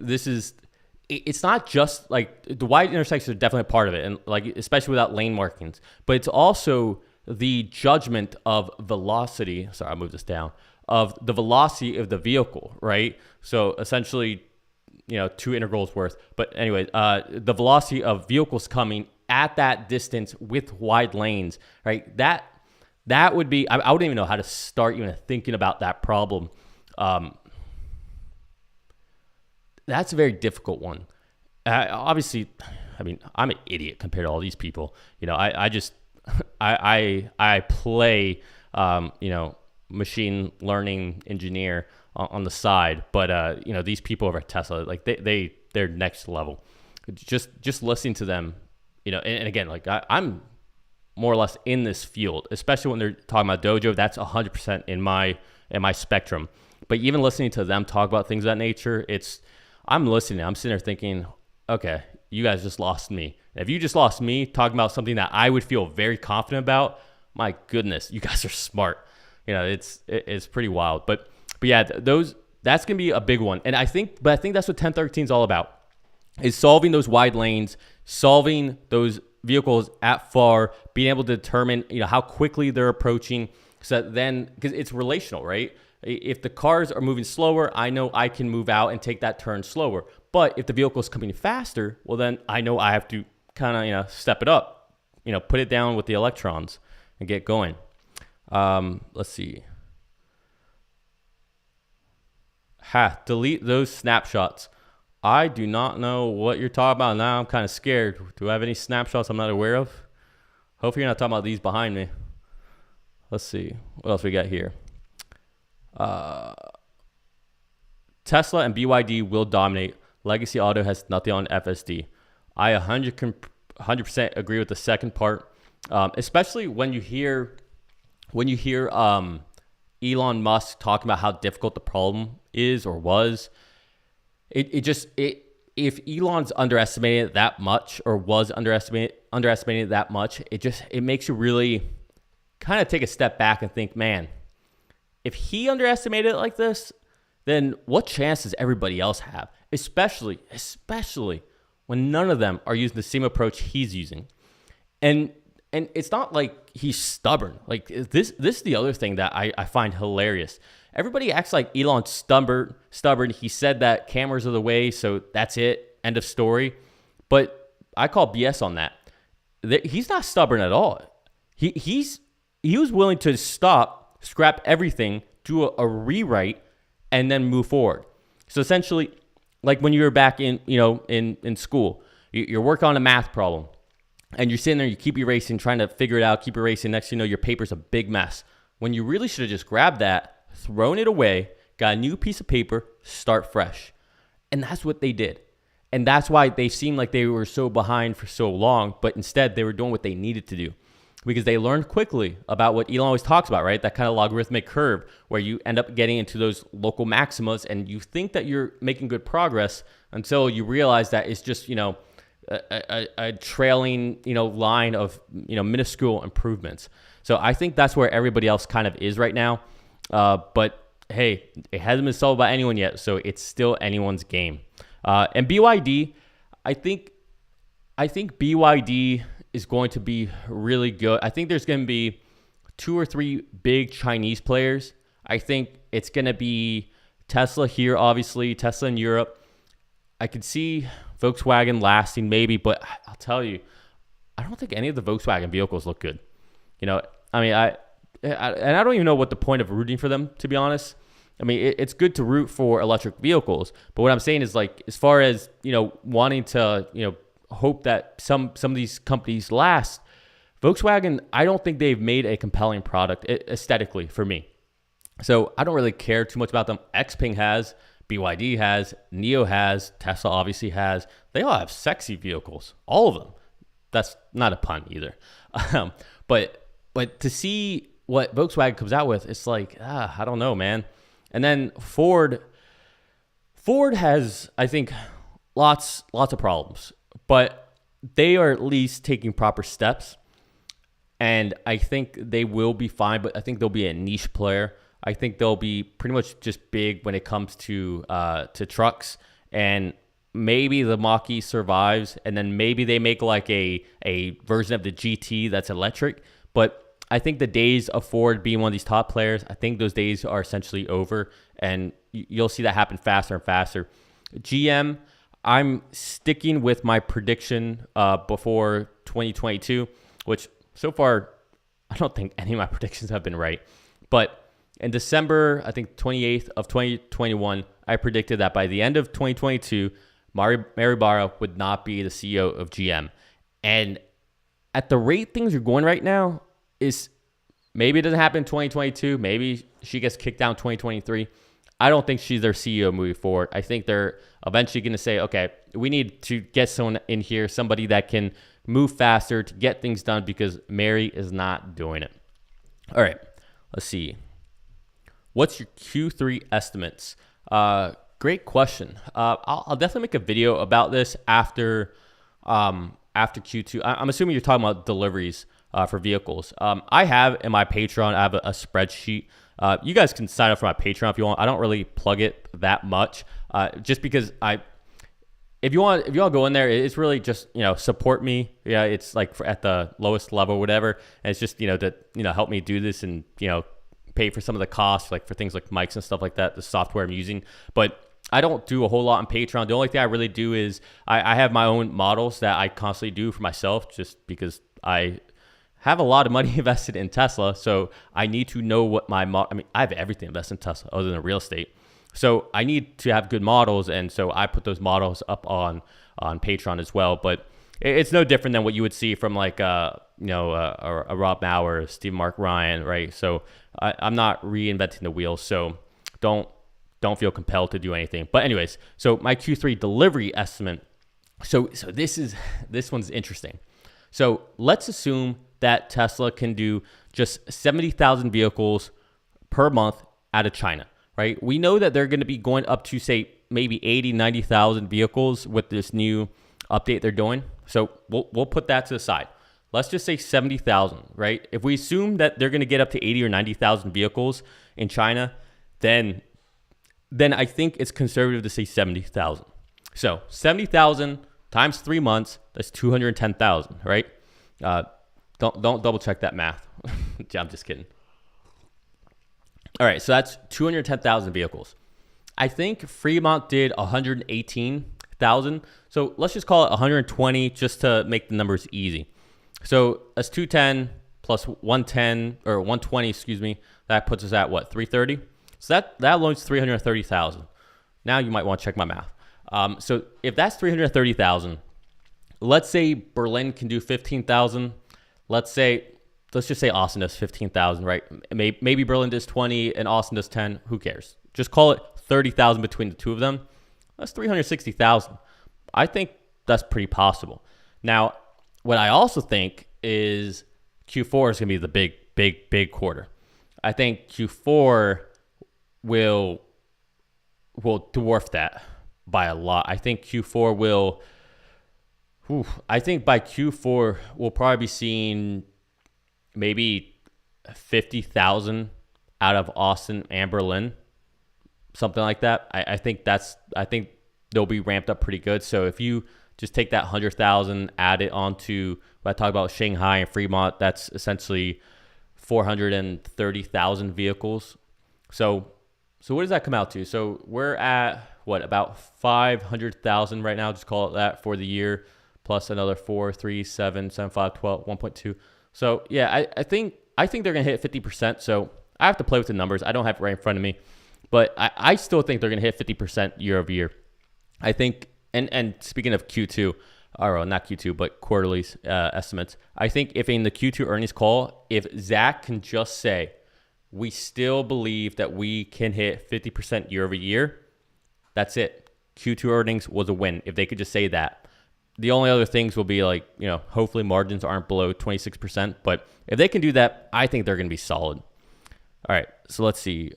it's not just the wide intersections are definitely a part of it, and especially without lane markings, but it's also the judgment of velocity. Sorry, I'll move this down. Of the velocity of the vehicle, right? So essentially, 2 integrals worth. But anyway, the velocity of vehicles coming at that distance with wide lanes, right? That would be, I wouldn't even know how to start even thinking about that problem. That's a very difficult one. Obviously, I'm an idiot compared to all these people. I play, machine learning engineer on the side, but these people over at Tesla, they're next level. Just listening to them, and again, I'm more or less in this field, especially when they're talking about Dojo. That's 100% in my spectrum. But even listening to them talk about things of that nature, I'm listening. I'm sitting there thinking, okay, you guys just lost me. And if you just lost me talking about something that I would feel very confident about, my goodness, you guys are smart. It's pretty wild. But yeah, that's gonna be a big one. And I think that's what 1013 is all about, is solving those wide lanes, solving those vehicles at far, being able to determine how quickly they're approaching, so that then, because it's relational, right? If the cars are moving slower, I know I can move out and take that turn slower. But if the vehicle is coming faster, well, then I know I have to kind of step it up, put it down with the electrons and get going. Let's see. Delete those snapshots. I do not know what you're talking about now. I'm kind of scared. Do I have any snapshots I'm not aware of? Hopefully you're not talking about these behind me. Let's see. What else we got here? Tesla and BYD will dominate. Legacy Auto has nothing on FSD. I 100% agree with the second part, especially when you hear Elon Musk talking about how difficult the problem is or was. If Elon's underestimating it that much or was underestimating it that much, it makes you really kind of take a step back and think, man, if he underestimated it like this, then what chance does everybody else have? Especially when none of them are using the same approach he's using. And it's not like he's stubborn. Like this is the other thing that I find hilarious. Everybody acts like Elon's stubborn. He said that cameras are the way, so that's it. End of story. But I call BS on that. He's not stubborn at all. He was willing to scrap everything, do a rewrite, and then move forward. So essentially, like when you were back in, in school, you're working on a math problem and you're sitting there, you keep erasing, trying to figure it out, keep erasing. Next thing you know, your paper's a big mess. When you really should have just grabbed that, thrown it away, got a new piece of paper, start fresh. And that's what they did. And that's why they seemed like they were so behind for so long, but instead they were doing what they needed to do because they learned quickly about what Elon always talks about, right? That kind of logarithmic curve where you end up getting into those local maximas and you think that you're making good progress until you realize that it's just, a trailing, line of, minuscule improvements. So I think that's where everybody else kind of is right now. But hey, it hasn't been solved by anyone yet, so it's still anyone's game. And BYD, I think BYD is going to be really good. I think there's going to be 2 or 3 big Chinese players. I think it's going to be Tesla here, obviously, Tesla in Europe. I could see Volkswagen lasting maybe, but I'll tell you, I don't think any of the Volkswagen vehicles look good. I don't even know what the point of rooting for them, to be honest. I mean, it's good to root for electric vehicles, but what I'm saying is, like, as far as, wanting to, hope that some of these companies last, Volkswagen, I don't think they've made a compelling product aesthetically for me. So I don't really care too much about them. Xpeng has, BYD has, NIO has, Tesla obviously has. They all have sexy vehicles, all of them. That's not a pun either. But to see what Volkswagen comes out with, it's like, I don't know, man. And then Ford has, I think, lots of problems, but they are at least taking proper steps. And I think they will be fine, but I think they'll be a niche player. I think they'll be pretty much just big when it comes to trucks. And maybe the Mach-E survives, and then maybe they make like a version of the GT that's electric. But I think the days of Ford being one of these top players, I think those days are essentially over, and you'll see that happen faster and faster. GM, I'm sticking with my prediction before 2022, which so far I don't think any of my predictions have been right. But in December, I think 28th of 2021, I predicted that by the end of 2022, Mary Barra would not be the CEO of GM. And at the rate things are going right now, is maybe it doesn't happen in 2022. Maybe she gets kicked down in 2023. I don't think she's their CEO moving forward. I think they're eventually going to say, okay, we need to get someone in here, somebody that can move faster to get things done, because Mary is not doing it. All right, let's see. What's your Q3 estimates? Great question. I'll definitely make a video about this after Q2. I'm assuming you're talking about deliveries for vehicles. I have in my Patreon, I have a spreadsheet. You guys can sign up for my Patreon if you want. I don't really plug it that much, just because if you want to go in there, it's really just, support me. Yeah, it's like at the lowest level, whatever. And it's just, to help me do this and pay for some of the costs, like for things like mics and stuff like that, the software I'm using. But I don't do a whole lot on Patreon. The only thing I really do is I have my own models that I constantly do for myself, just because I have a lot of money invested in Tesla. So I need to know what I have everything invested in Tesla other than real estate. So I need to have good models. And so I put those models up on Patreon as well. But it's no different than what you would see from like, a Rob Mauer, or Steve Mark Ryan, right? So I'm not reinventing the wheel. So don't feel compelled to do anything. But anyways, so my Q3 delivery estimate. So this one's interesting. So let's assume that Tesla can do just 70,000 vehicles per month out of China, right? We know that they're going to be going up to, say, maybe 80, 90,000 vehicles with this new update they're doing. So we'll put that to the side. Let's just say 70,000, right? If we assume that they're going to get up to 80 or 90,000 vehicles in China, then I think it's conservative to say 70,000. So 70,000 times 3 months, that's 210,000, right? Don't double check that math. I'm just kidding. All right, so that's 210,000 vehicles. I think Fremont did 118,000. So let's just call it 120 just to make the numbers easy. So that's 210 plus 110 or 120, excuse me. That puts us at what, 330? So that alone is 330,000. Now you might want to check my math. So if that's 330,000, let's say Berlin can do 15,000. Let's just say Austin does 15,000, right? Maybe Berlin does 20 and Austin does 10. Who cares? Just call it 30,000 between the two of them. That's 360,000. I think that's pretty possible. Now, what I also think is Q4 is going to be the big quarter. I think Q4 will dwarf that by a lot. I think Q4 will. I think by Q4 we'll probably be seeing maybe 50,000 out of Austin and Berlin, something like that. I think they'll be ramped up pretty good. So if you just take that 100,000, add it onto what I talked about Shanghai and Fremont, that's essentially 430,000 vehicles. So what does that come out to? So we're at about 500,000 right now, just call it that, for the year, plus another 4, 3, 7, 7, 5, 12, 1.2. So yeah, I think they're gonna hit 50%. So I have to play with the numbers. I don't have it right in front of me, but I still think they're gonna hit 50% year over year. I think, and speaking of Q2, or not Q2, but quarterly estimates, I think if in the Q2 earnings call, if Zach can just say, we still believe that we can hit 50% year over year, that's it. Q2 earnings was a win. If they could just say that. The only other things will be like, hopefully margins aren't below 26%. But if they can do that, I think they're going to be solid. All right, so let's see.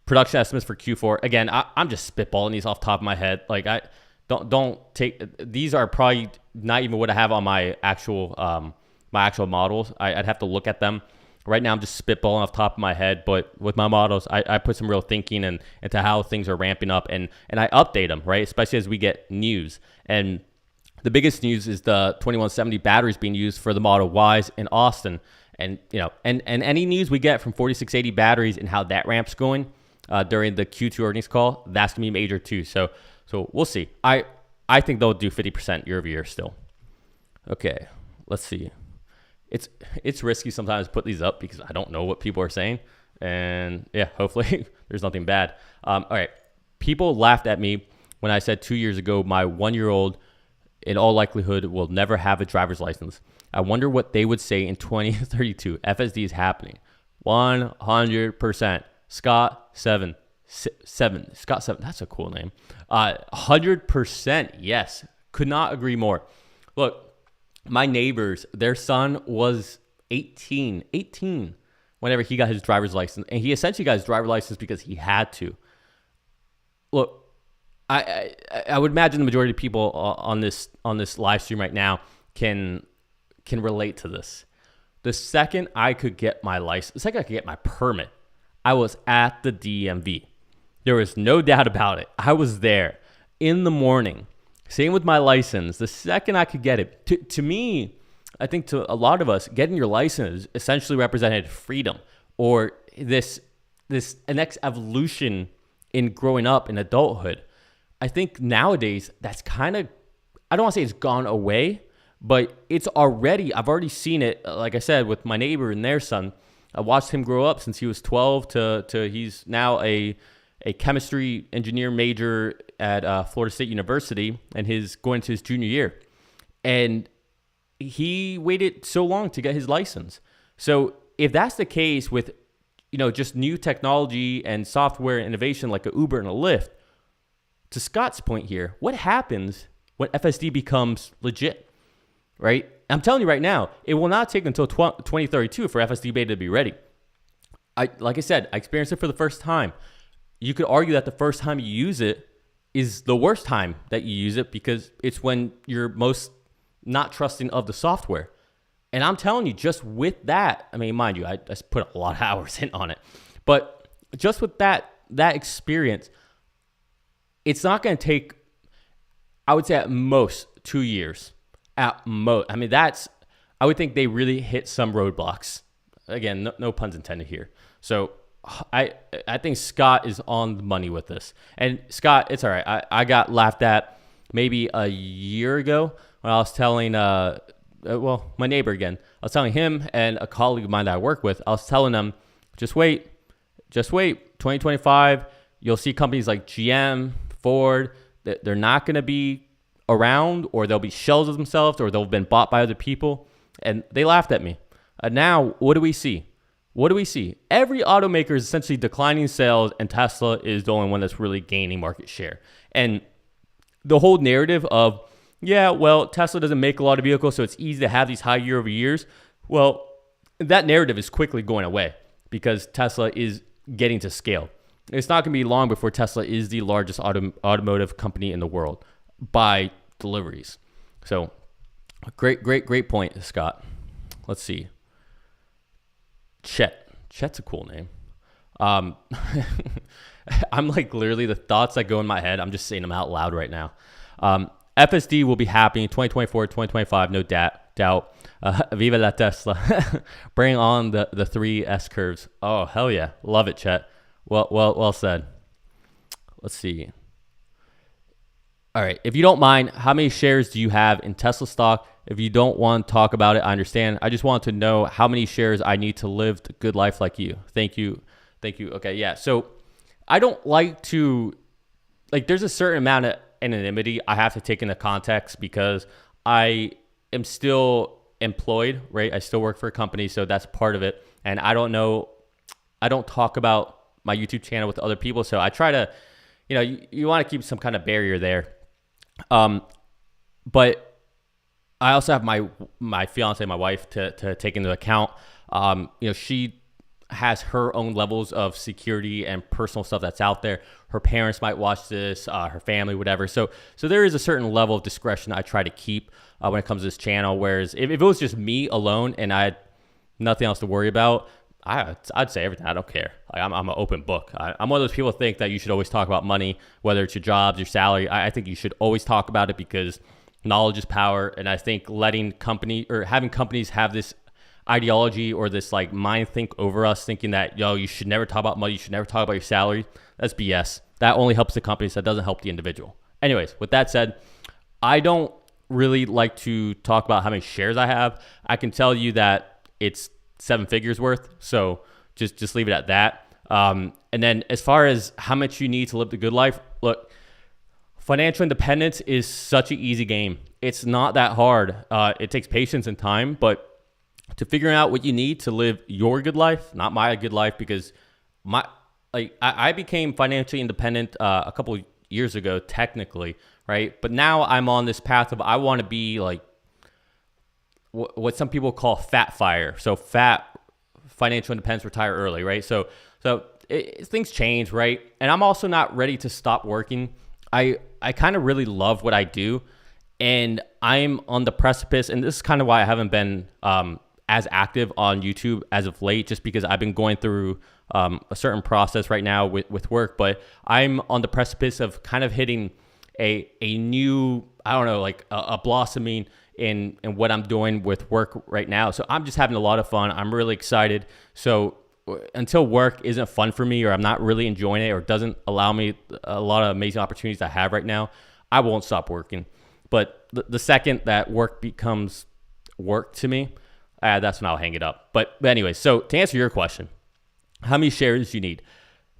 Production estimates for Q4. Again, I'm just spitballing these off the top of my head. Like, I don't take, these are probably not even what I have on my actual models. I'd have to look at them. Right now, I'm just spitballing off the top of my head, but with my models, I put some real thinking into how things are ramping up, and I update them, right? Especially as we get news. And the biggest news is the 2170 batteries being used for the Model Ys in Austin. And, and any news we get from 4680 batteries and how that ramp's going during the Q2 earnings call, that's going to be major too. So we'll see. I think they'll do 50% year over year still. Okay, let's see. It's risky sometimes to put these up because I don't know what people are saying. And yeah, hopefully there's nothing bad. All right. People laughed at me when I said 2 years ago, my 1-year-old in all likelihood will never have a driver's license. I wonder what they would say in 2032. FSD is happening. 100%. Scott 7. Scott 7. That's a cool name. 100%. Yes. Could not agree more. Look, my neighbors, their son was 18 whenever he got his driver's license. And he essentially got his driver's license because he had to. Look, I would imagine the majority of people on this live stream right now can relate to this. The second I could get my license, the second I could get my permit, I was at the DMV. There was no doubt about it. I was there in the morning. Same with my license. The second I could get it, to me, I think to a lot of us, getting your license essentially represented freedom, or this next evolution in growing up in adulthood. I think nowadays that's kind of, I don't want to say it's gone away, but it's already, I've already seen it, like I said, with my neighbor and their son. I watched him grow up since he was 12 to he's now a chemistry engineer major at Florida State University, and he's going to his junior year. And he waited so long to get his license. So if that's the case with, just new technology and software innovation like a Uber and a Lyft, to Scott's point here, what happens when FSD becomes legit, right? I'm telling you right now, it will not take until 2032 for FSD beta to be ready. Like I said, I experienced it for the first time. You could argue that the first time you use it is the worst time that you use it because it's when you're most not trusting of the software. And I'm telling you, just with that, I mean, mind you, I just put a lot of hours in on it, but just with that experience, it's not going to take, I would say at most 2 years. At most. I mean, I would think they really hit some roadblocks. Again, no puns intended here. So I think Scott is on the money with this. And Scott, it's all right. I got laughed at maybe a year ago when I was telling, my neighbor again. I was telling him and a colleague of mine that I work with, I was telling them, just wait. 2025, you'll see companies like GM, Ford, they're not going to be around, or they'll be shells of themselves, or they'll have been bought by other people. And they laughed at me. Now, what do we see? What do we see? Every automaker is essentially declining sales, and Tesla is the only one that's really gaining market share. And the whole narrative of, yeah, well, Tesla doesn't make a lot of vehicles, so it's easy to have these high year over years. Well, that narrative is quickly going away because Tesla is getting to scale. It's not going to be long before Tesla is the largest automotive company in the world by deliveries. So great point, Scott. Let's see. Chet's a cool name. I'm like literally the thoughts that go in my head, I'm just saying them out loud right now. FSD will be happening 2024, 2025, no doubt. Viva la Tesla. Bring on the 3 S curves. Oh, hell yeah. Love it, Chet. Well said. Let's see. All right. If you don't mind, how many shares do you have in Tesla stock? If you don't want to talk about it, I understand. I just want to know how many shares I need to live the good life like you. Thank you. Okay, yeah. So I don't like to, there's a certain amount of anonymity I have to take into context because I am still employed, right? I still work for a company, so that's part of it. And I don't talk about my YouTube channel with other people, so I try to, you want to keep some kind of barrier there. But I also have my fiance, my wife, to take into account. She has her own levels of security and personal stuff that's out there. Her parents might watch this, her family, whatever. So there is a certain level of discretion I try to keep when it comes to this channel. Whereas if it was just me alone and I had nothing else to worry about, I'd say everything. I don't care. I'm an open book. I'm one of those people who think that you should always talk about money, whether it's your jobs, your salary. I think you should always talk about it because knowledge is power. And I think having companies have this ideology or this mind think over us, thinking that, you should never talk about money, you should never talk about your salary. That's BS. That only helps the companies. That doesn't help the individual. Anyways, with that said, I don't really like to talk about how many shares I have. I can tell you that it's 7 figures worth. So just leave it at that. And then as far as how much you need to live the good life, look, financial independence is such an easy game. It's not that hard. It takes patience and time, but to figure out what you need to live your good life, not my good life, because I became financially independent a couple years ago, technically, right? But now I'm on this path of I want to be what some people call fat fire. So fat, financial independence, retire early, right? So things change, right? And I'm also not ready to stop working. I kind of really love what I do, and I'm on the precipice, and this is kind of why I haven't been as active on YouTube as of late, just because I've been going through a certain process right now with work, but I'm on the precipice of kind of hitting a new, I don't know, a blossoming in what I'm doing with work right now. So I'm just having a lot of fun. I'm really excited. So until work isn't fun for me, or I'm not really enjoying it, or doesn't allow me a lot of amazing opportunities I have right now, I won't stop working. But the second that work becomes work to me, that's when I'll hang it up. But anyway, so to answer your question, how many shares do you need?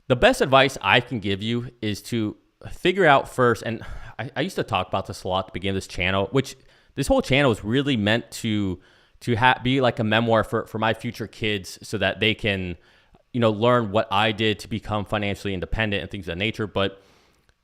The best advice I can give you is to figure out first, and I used to talk about this a lot at the beginning of this channel, which this whole channel is really meant to be like a memoir for my future kids, so that they can, learn what I did to become financially independent and things of that nature. But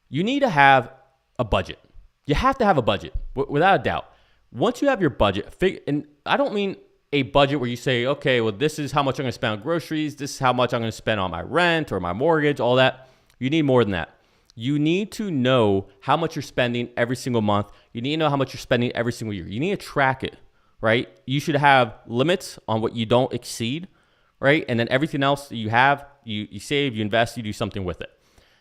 you need to have a budget. You have to have a budget, without a doubt. Once you have your budget, and I don't mean a budget where you say, okay, well, this is how much I'm going to spend on groceries. This is how much I'm going to spend on my rent or my mortgage, all that. You need more than that. You need to know how much you're spending every single month. You need to know how much you're spending every single year. You need to track it, right? You should have limits on what you don't exceed, right? And then everything else that you have, you save, you invest, you do something with it.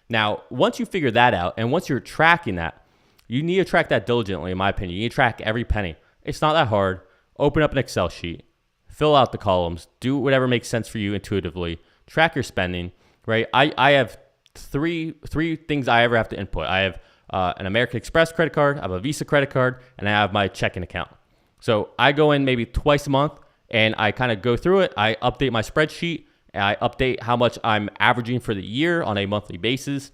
Now, once you figure that out, and once you're tracking that, you need to track that diligently, in my opinion. You need to track every penny. It's not that hard. Open up an Excel sheet, fill out the columns, do whatever makes sense for you intuitively, track your spending, right? I have three things I ever have to input. I have an American Express credit card, I have a Visa credit card, and I have my checking account. So I go in maybe twice a month, and I kind of go through it. I update my spreadsheet, and I update how much I'm averaging for the year on a monthly basis.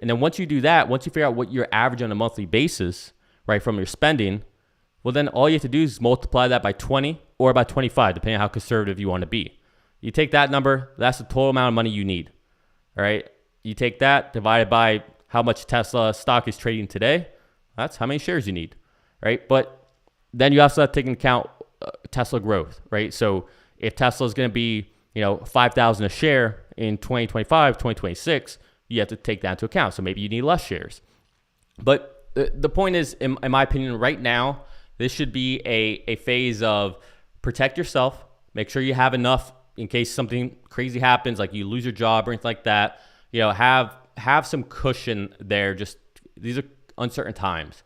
And then once you do that, once you figure out what you're average on a monthly basis, right, from your spending, well, then all you have to do is multiply that by 20 or by 25, depending on how conservative you want to be. You take that number, that's the total amount of money you need. All right. You take that divided by how much Tesla stock is trading today. That's how many shares you need. Right. But then you also have to take into account Tesla growth. Right. So if Tesla is going to be, 5,000 a share in 2025, 2026, you have to take that into account. So maybe you need less shares. But the point is, in my opinion, right now, this should be a phase of protect yourself, make sure you have enough in case something crazy happens, like you lose your job or anything like that. Have some cushion there. Just these are uncertain times.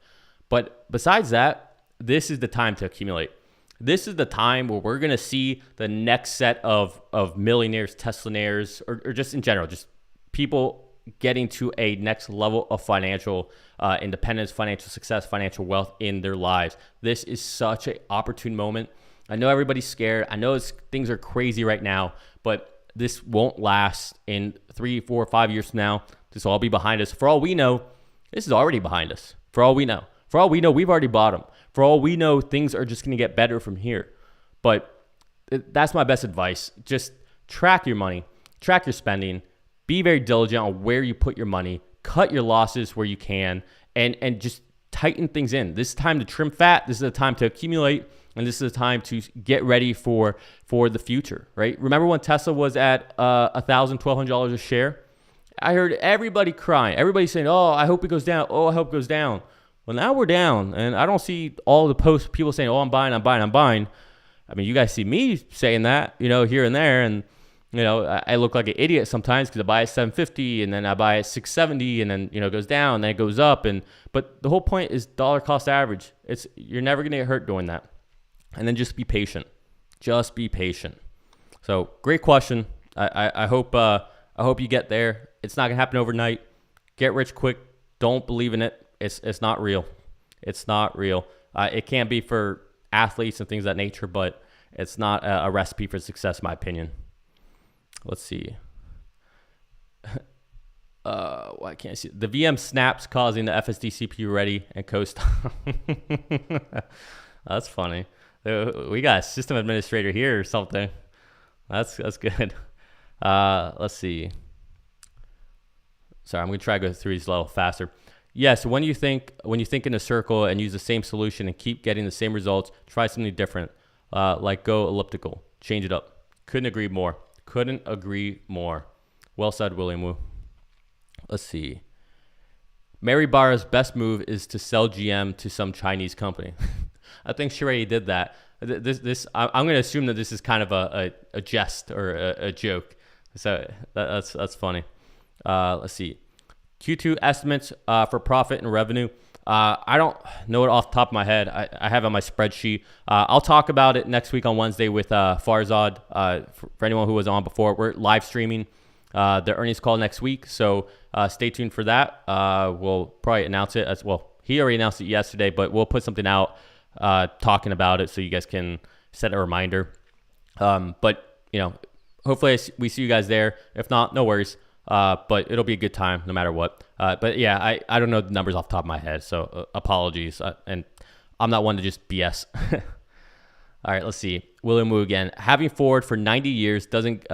But besides that, this is the time to accumulate. This is the time where we're going to see the next set of millionaires, Teslainaires, or just in general, just people getting to a next level of financial independence, financial success, financial wealth in their lives. This is such an opportune moment. I know everybody's scared. I know things are crazy right now, but this won't last. In 3, 4, 5 years from now, this will all be behind us. For all we know, this is already behind us. For all we know, we've already bottomed. For all we know, things are just going to get better from here. But that's my best advice. Just track your money, track your spending, be very diligent on where you put your money, cut your losses where you can, and just tighten things in. This is time to trim fat. This is the time to accumulate, and this is the time to get ready for the future, right? Remember when Tesla was at $1,000, $1,200 a share? I heard everybody crying. Everybody saying, oh, I hope it goes down. Oh, I hope it goes down. Well, now we're down, and I don't see all the posts, people saying, oh, I'm buying. I mean, you guys see me saying that, here and there, and, I look like an idiot sometimes because I buy at 750, and then I buy at 670, and then, it goes down, and then it goes up, but the whole point is dollar cost average. You're never going to get hurt doing that. And then just be patient. Just be patient. So, great question. I hope you get there. It's not going to happen overnight. Get rich quick. Don't believe in it. It's not real. It's not real. It can be for athletes and things of that nature, but it's not a recipe for success, in my opinion. Let's see. Why can't I see? The VM snaps causing the FSD CPU ready and coast. That's funny. We got a system administrator here or something. That's good. Let's see. Sorry, I'm gonna try to go through these a little faster. Yes, when you think in a circle and use the same solution and keep getting the same results, try something different. Like go elliptical, change it up. Couldn't agree more. Well said, William Wu. Let's see. Mary Barra's best move is to sell GM to some Chinese company. I think she already did that. I'm going to assume that this is kind of a jest or a joke. So that's funny. Let's see. Q2 estimates for profit and revenue. I don't know it off the top of my head. I have it on my spreadsheet. I'll talk about it next week on Wednesday with Farzad. For anyone who was on before, we're live streaming the earnings call next week. So stay tuned for that. We'll probably announce it as well. He already announced it yesterday, but we'll put something out talking about it so you guys can set a reminder. But hopefully we see you guys there. If not, no worries. But it'll be a good time no matter what. But yeah, I don't know the numbers off the top of my head, so apologies. And I'm not one to just BS. All right, let's see. William Wu again. Having Ford for 90 years doesn't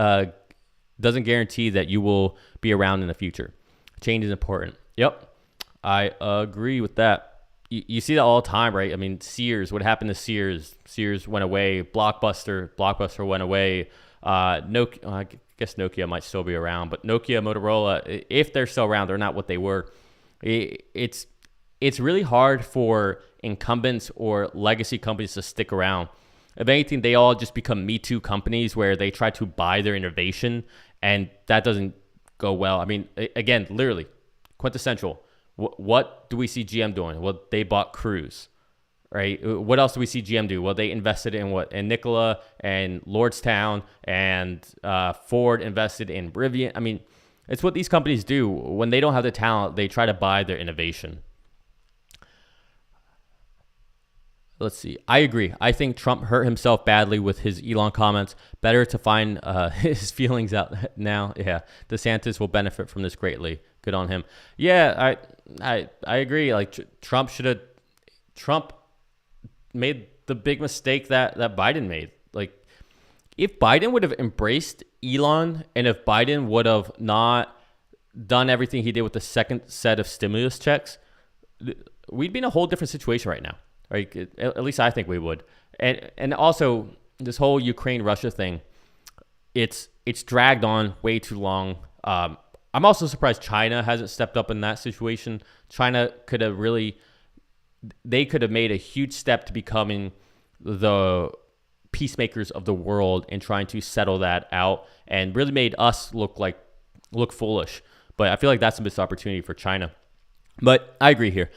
guarantee that you will be around in the future. Change is important. Yep, I agree with that. You see that all the time, right? I mean, Sears. What happened to Sears? Sears went away. Blockbuster went away. Nokia. I guess Nokia might still be around, but Nokia, Motorola, if they're still around, they're not what they were. It's really hard for incumbents or legacy companies to stick around. If anything, they all just become Me Too companies where they try to buy their innovation, and that doesn't go well. I mean, again, literally, quintessential. What do we see GM doing? Well, they bought Cruise. Right. What else do we see GM do? Well, they invested in Nikola and Lordstown, and Ford invested in Rivian. I mean, it's what these companies do. When they don't have the talent, they try to buy their innovation. Let's see. I agree. I think Trump hurt himself badly with his Elon comments. Better to find his feelings out now. Yeah, DeSantis will benefit from this greatly. Good on him. Yeah, I agree. Like Trump made the big mistake that Biden made. Like if Biden would have embraced Elon, and if Biden would have not done everything he did with the second set of stimulus checks, we'd be in a whole different situation right now. Right? At least I think we would. And also this whole Ukraine-Russia thing, it's dragged on way too long. I'm also surprised China hasn't stepped up in that situation. China could have made a huge step to becoming the peacemakers of the world and trying to settle that out, and really made us look foolish. But I feel like that's a missed opportunity for China. But I agree here.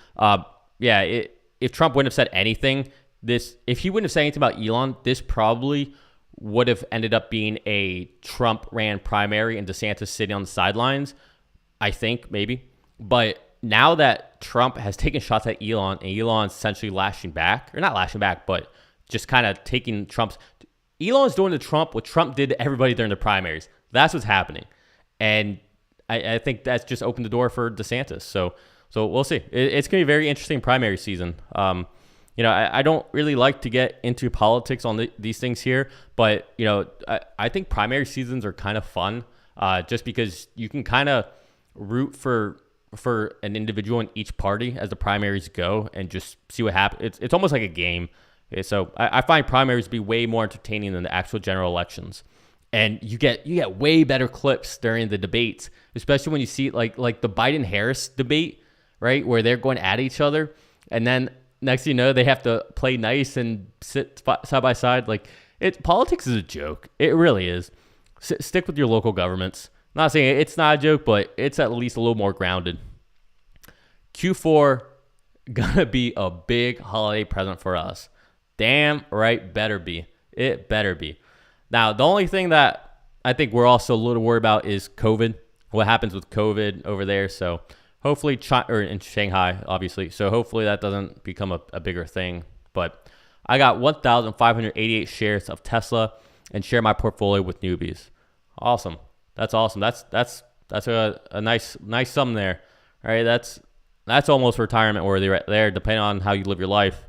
If Trump wouldn't have said anything, if he wouldn't have said anything about Elon, this probably would have ended up being a Trump ran primary and DeSantis sitting on the sidelines, I think, maybe. But now that Trump has taken shots at Elon, and Elon's essentially lashing back, or not lashing back, but just kind of taking Elon's doing to Trump what Trump did to everybody during the primaries. That's what's happening. And I think that's just opened the door for DeSantis. So we'll see. It's going to be a very interesting primary season. I don't really like to get into politics on these things here, but I think primary seasons are kind of fun, just because you can kind of root for an individual in each party as the primaries go and just see what happens. It's almost like a game. So I find primaries to be way more entertaining than the actual general elections. And you get way better clips during the debates, especially when you see like the Biden-Harris debate, right, where they're going at each other, and then next thing you know, they have to play nice and sit side by side. Like politics is a joke. It really is. Stick with your local governments. I'm not saying it's not a joke, but it's at least a little more grounded. Q4 gonna be a big holiday present for us. Damn right, better be. It better be. Now, the only thing that I think we're also a little worried about is COVID. What happens with COVID over there? So hopefully, or in Shanghai, obviously. So hopefully that doesn't become a bigger thing. But I got 1,588 shares of Tesla and share my portfolio with newbies. Awesome. That's awesome. That's a nice sum there. All right, that's almost retirement worthy right there, depending on how you live your life.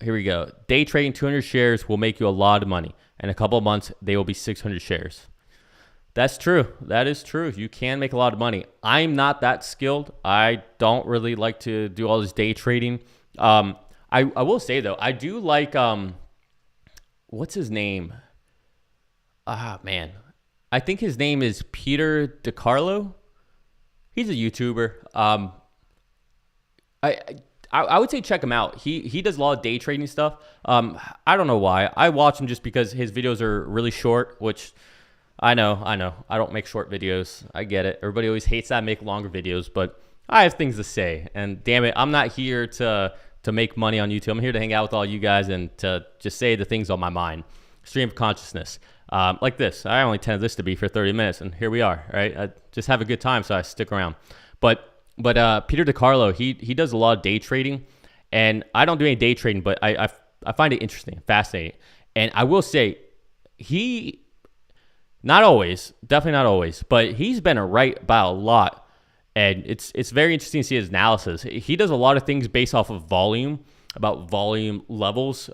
Here we go. Day trading 200 shares will make you a lot of money. In a couple of months, they will be 600 shares. That's true. That is true. You can make a lot of money. I'm not that skilled. I don't really like to do all this day trading. I will say, though, I do like, what's his name? Man. I think his name is Peter DiCarlo. He's a YouTuber. I would say check him out. He does a lot of day trading stuff. I don't know why. I watch him just because his videos are really short, which I know. I don't make short videos. I get it. Everybody always hates that I make longer videos, but I have things to say. And damn it, I'm not here to make money on YouTube. I'm here to hang out with all you guys and to just say the things on my mind. Stream of consciousness. Like this. I only intended this to be for 30 minutes, and here we are, right? I just have a good time, so I stick around. But Peter DiCarlo, he does a lot of day trading, and I don't do any day trading, but I find it interesting, fascinating. And I will say, not always, definitely not always, but he's been right about a lot, and it's very interesting to see his analysis. He does a lot of things based off of volume, about volume levels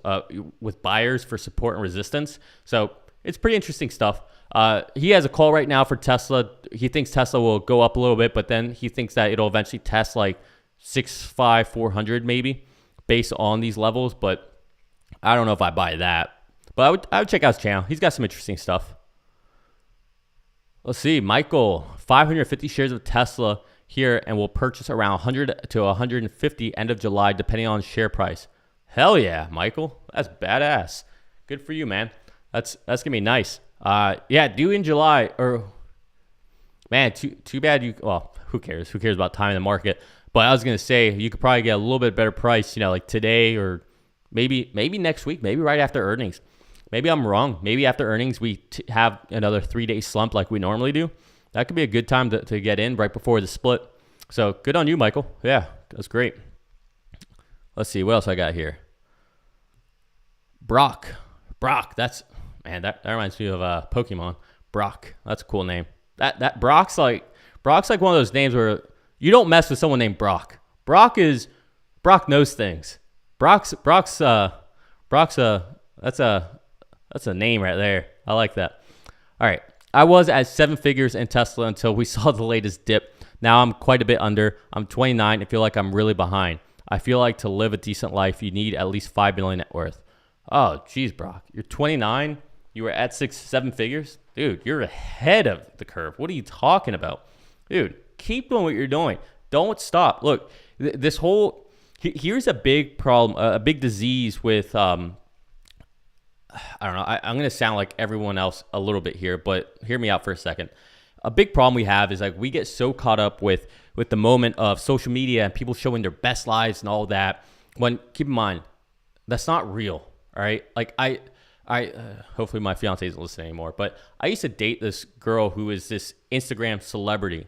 with buyers for support and resistance. So it's pretty interesting stuff. He has a call right now for Tesla. He thinks Tesla will go up a little bit, but then he thinks that it'll eventually test like 400 maybe based on these levels. But I don't know if I buy that. But I would check out his channel. He's got some interesting stuff. Let's see. Michael, 550 shares of Tesla here, and will purchase around 100 to 150 end of July, depending on share price. Hell yeah, Michael. That's badass. Good for you, man. That's gonna be nice. Yeah, due in July, or man, too bad well, who cares? Who cares about timing the market? But I was gonna say you could probably get a little bit better price, like today or maybe next week, maybe right after earnings. Maybe I'm wrong. Maybe after earnings we have another 3-day slump like we normally do. That could be a good time to get in right before the split. So good on you, Michael. Yeah, that's great. Let's see what else I got here. Brock. That's, man, that reminds me of Pokemon. Brock. That's a cool name. That Brock's like one of those names where you don't mess with someone named Brock. Brock knows things. Brock's that's a name right there. I like that. All right. I was at 7 figures in Tesla until we saw the latest dip. Now I'm quite a bit under. I'm 29 and feel like I'm really behind. I feel like to live a decent life, you need at least 5 million net worth. Oh, geez, Brock. You're 29. You were at 7 figures? Dude, you're ahead of the curve. What are you talking about? Dude, keep doing what you're doing. Don't stop. Look, this whole... Here's a big problem, a big disease with... I don't know. I'm going to sound like everyone else a little bit here, but hear me out for a second. A big problem we have is like we get so caught up with the moment of social media and people showing their best lives and all that. When, keep in mind, that's not real. All right. Like I hopefully my fiance isn't listening anymore, but I used to date this girl who is this Instagram celebrity.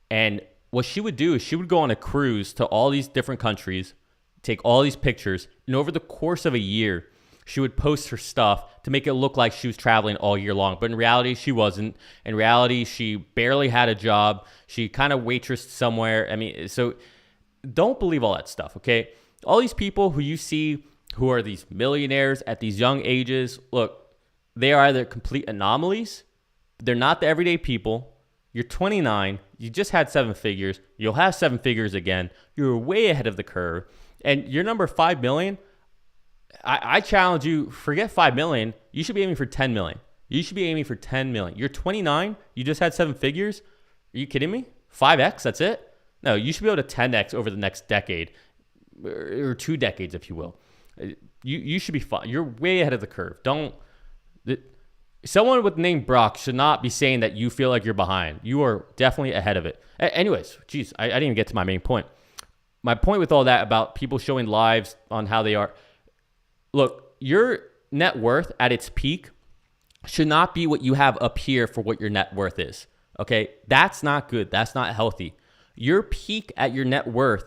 And what she would do is she would go on a cruise to all these different countries, take all these pictures. And over the course of a year, she would post her stuff to make it look like she was traveling all year long. But in reality, she wasn't. In reality, she barely had a job. She kind of waitressed somewhere. I mean, so don't believe all that stuff, okay? All these people who you see who are these millionaires at these young ages, look, they are either complete anomalies. They're not the everyday people. You're 29. You just had 7 figures. You'll have 7 figures again. You're way ahead of the curve. And your number 5 million, I challenge you, forget 5 million. You should be aiming for 10 million. You should be aiming for 10 million. You're 29. You just had 7 figures. Are you kidding me? 5X, that's it? No, you should be able to 10X over the next decade or 2 decades, if you will. You should be fine. You're way ahead of the curve. Someone with the name Brock should not be saying that you feel like you're behind. You are definitely ahead of it. Anyways, geez, I didn't even get to my main point. My point with all that about people showing lives on how they are, look, your net worth at its peak should not be what you have up here for what your net worth is. Okay? That's not good. That's not healthy. Your peak at your net worth,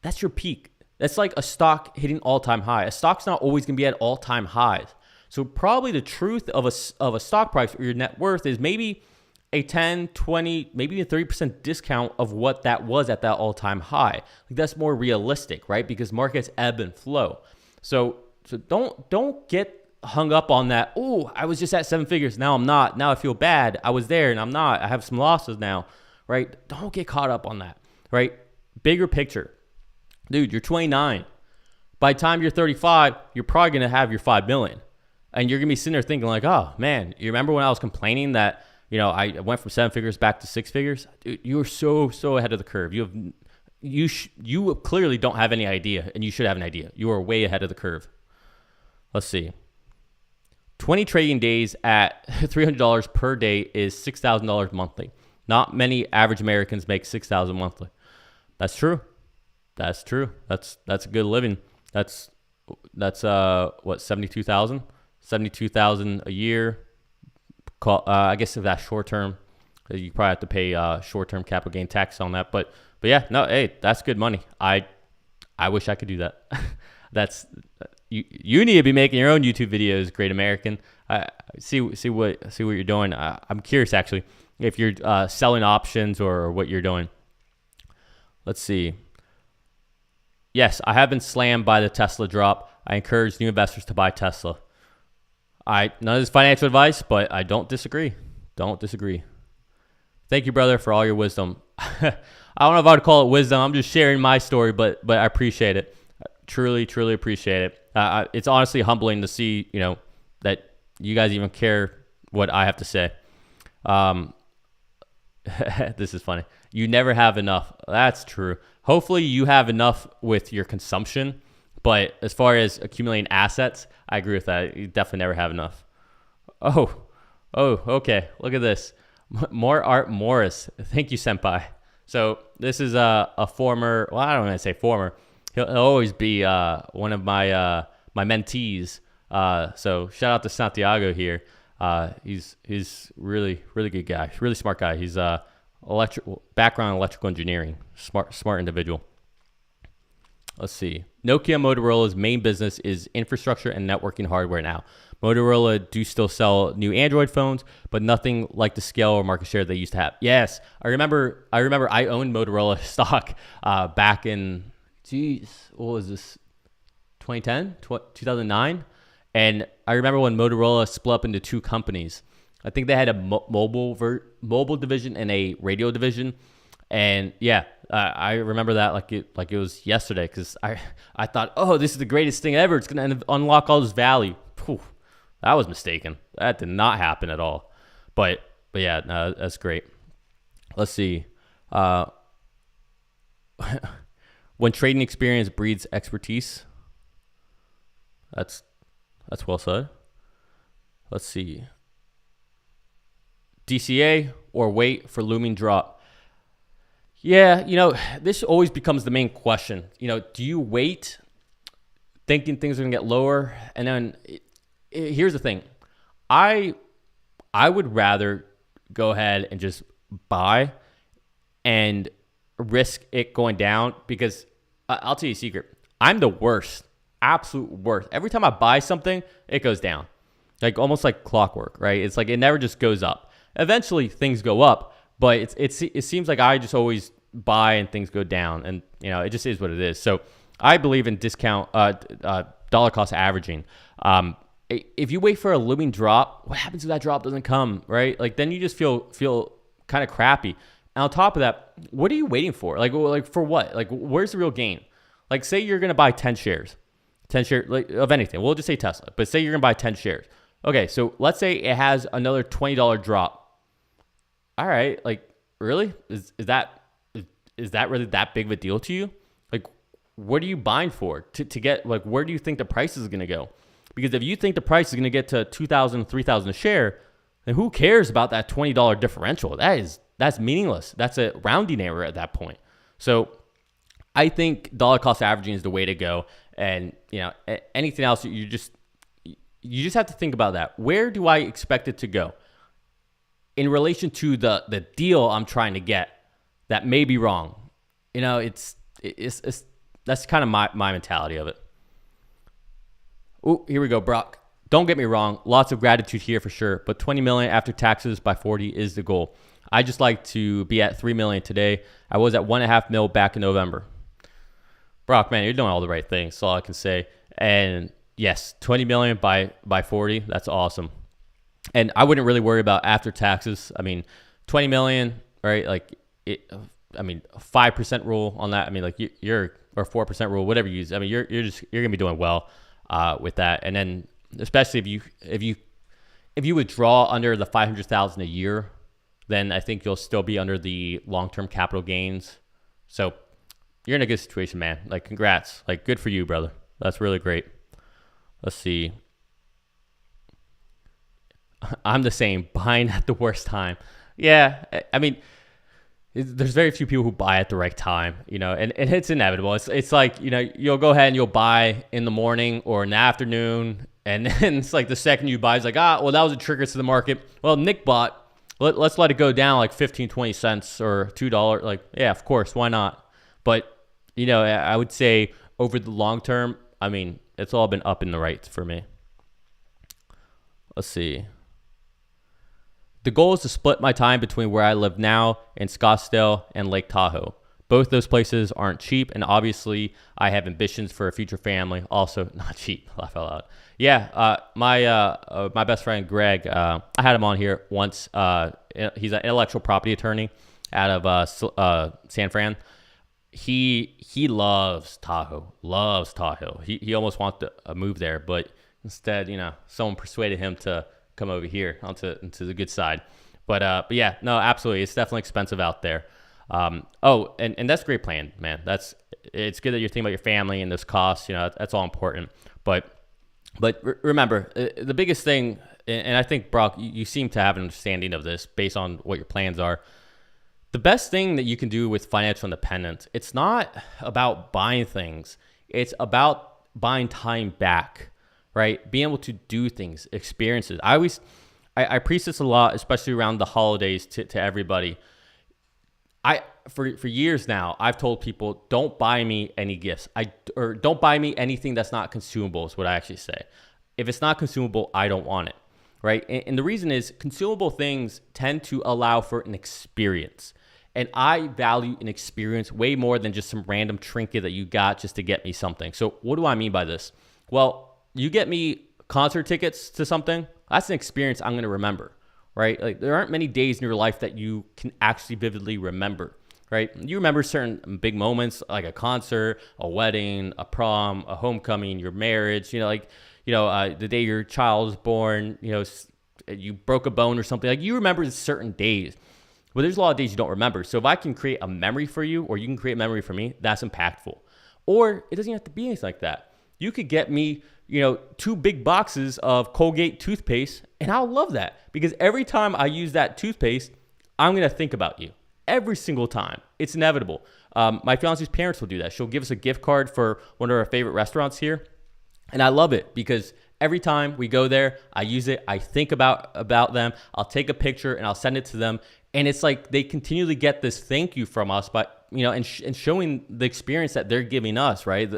that's your peak. That's like a stock hitting all-time high. A stock's not always going to be at all-time highs. So probably the truth of a stock price or your net worth is maybe a 10, 20, maybe a 30% discount of what that was at that all-time high. Like that's more realistic, right? Because markets ebb and flow. So don't get hung up on that. Oh, I was just at 7 figures. Now I'm not. Now I feel bad. I was there and I'm not. I have some losses now, right? Don't get caught up on that, right? Bigger picture. Dude, you're 29. By the time you're 35, you're probably going to have your 5 million. And you're going to be sitting there thinking like, oh, man, you remember when I was complaining that, I went from 7 figures back to 6 figures? Dude, you are so ahead of the curve. You clearly don't have any idea, and you should have an idea. You are way ahead of the curve. Let's see. 20 trading days at $300 per day is $6,000 monthly. Not many average Americans make $6,000 monthly. That's true. That's true. That's a good living. That's what, 72,000? 72,000 a year. I guess if that's short term, you probably have to pay short term capital gain tax on that. But yeah, no, hey, that's good money. I wish I could do that. That's you need to be making your own YouTube videos, Great American. See what you're doing. I'm curious actually if you're selling options or what you're doing. Let's see. Yes, I have been slammed by the Tesla drop. I encourage new investors to buy Tesla. None of this financial advice, but I don't disagree. Don't disagree. Thank you, brother, for all your wisdom. I don't know if I would call it wisdom. I'm just sharing my story, but I appreciate it. Truly, truly appreciate it. It's honestly humbling to see, that you guys even care what I have to say. This is funny. You never have enough. That's true. Hopefully you have enough with your consumption, but as far as accumulating assets, I agree with that. You definitely never have enough. Oh, okay. Look at this. More Art Morris. Thank you, Senpai. So this is a former, well, I don't want to say former. He'll always be one of my mentees. So shout out to Santiago here. He's really good guy. Really smart guy. He's background in electrical engineering. Smart individual. Let's see. Nokia Motorola's main business is infrastructure and networking hardware now. Motorola do still sell new Android phones, but nothing like the scale or market share they used to have. Yes, I remember I owned Motorola stock back in, what was this? 2010, 2009. And I remember when Motorola split up into two companies. I think they had a mobile division and a radio division. And yeah, I remember that like it was yesterday, because I thought, oh, this is the greatest thing ever. It's going to unlock all this value. Whew, that was mistaken. That did not happen at all. But yeah, no, that's great. Let's see. When trading experience breeds expertise. That's well said. Let's see. DCA or wait for looming drop. Yeah, this always becomes the main question. Do you wait thinking things are going to get lower? And then here's the thing. I would rather go ahead and just buy and risk it going down, because I'll tell you a secret. I'm the worst, absolute worst. Every time I buy something, it goes down. Like almost like clockwork, right? It's like it never just goes up. Eventually things go up, but it seems like I just always buy and things go down, and it just is what it is. So I believe in discount dollar cost averaging. If you wait for a looming drop, what happens if that drop doesn't come, right? Like then you just feel kind of crappy. And on top of that, what are you waiting for? Like for what? Like where's the real gain? Like say you're gonna buy 10 shares like, of anything. We'll just say Tesla, but say you're gonna buy 10 shares. Okay, so let's say it has another $20 drop. All right, like really? Is that really that big of a deal to you? Like, what are you buying for? To get, like, where do you think the price is going to go? Because if you think the price is going to get to $2,000, $3,000 a share, then who cares about that $20 differential? That's meaningless. That's a rounding error at that point. So I think dollar cost averaging is the way to go. And anything else, you just have to think about that. Where do I expect it to go in relation to the deal I'm trying to get that may be wrong? It's that's kind of my mentality of it. Oh, here we go, Brock. Don't get me wrong, lots of gratitude here for sure, but 20 million after taxes by 40 is the goal. I just like to be at 3 million today. I was at 1.5 mil back in November. Brock, man, you're doing all the right things. That's all I can say. And yes, 20 million by 40. That's awesome. And I wouldn't really worry about after taxes. I mean, 20 million, right? Like it, 5% rule on that. I mean, like you're, or 4% rule, whatever you use. I mean, you're gonna be doing well with that. And then especially if you withdraw under the 500,000 a year, then I think you'll still be under the long-term capital gains. So you're in a good situation, man. Like, congrats. Like, good for you, brother. That's really great. Let's see. I'm the same, buying at the worst time. Yeah, I mean, there's very few people who buy at the right time, and it's inevitable. It's like, you'll go ahead and you'll buy in the morning or in the afternoon, and then it's like the second you buy, it's like, well, that was a trigger to the market. Well, Nick bought. Let's let it go down like 15, 20 cents or $2. Like, yeah, of course, why not? But, I would say over the long term, I mean, it's all been up in the right for me. Let's see. The goal is to split my time between where I live now in Scottsdale and Lake Tahoe. Both those places aren't cheap, and obviously I have ambitions for a future family. Also not cheap. Laugh out loud. Yeah, my best friend Greg, I had him on here once. He's an intellectual property attorney out of San Fran. He loves Tahoe. He almost wants to move there, but instead, someone persuaded him to come over here into the good side. But yeah, no, absolutely, it's definitely expensive out there. And that's a great plan, man. It's good that you're thinking about your family and those costs. That's all important. But remember, the biggest thing, and I think, Brock, you seem to have an understanding of this based on what your plans are. The best thing that you can do with financial independence, it's not about buying things. It's about buying time back, right? Being able to do things, experiences. I preach this a lot, especially around the holidays to everybody. For years now, I've told people, don't buy me any gifts. Or don't buy me anything that's not consumable is what I actually say. If it's not consumable, I don't want it, right? And the reason is consumable things tend to allow for an experience. And I value an experience way more than just some random trinket that you got just to get me something. So what do I mean by this? Well, you get me concert tickets to something, that's an experience I'm going to remember, right? Like there aren't many days in your life that you can actually vividly remember, right? You remember certain big moments like a concert, a wedding, a prom, a homecoming, your marriage, the day your child was born, you broke a bone or something. Like you remember certain days, but there's a lot of days you don't remember. So if I can create a memory for you, or you can create a memory for me, that's impactful. Or it doesn't have to be anything like that. You could get me, 2 big boxes of Colgate toothpaste, and I'll love that because every time I use that toothpaste, I'm going to think about you every single time. It's inevitable. My fiance's parents will do that. She'll give us a gift card for one of our favorite restaurants here. And I love it because every time we go there, I use it. I think about them. I'll take a picture and I'll send it to them. And it's like they continually get this thank you from us, but and showing the experience that they're giving us, right?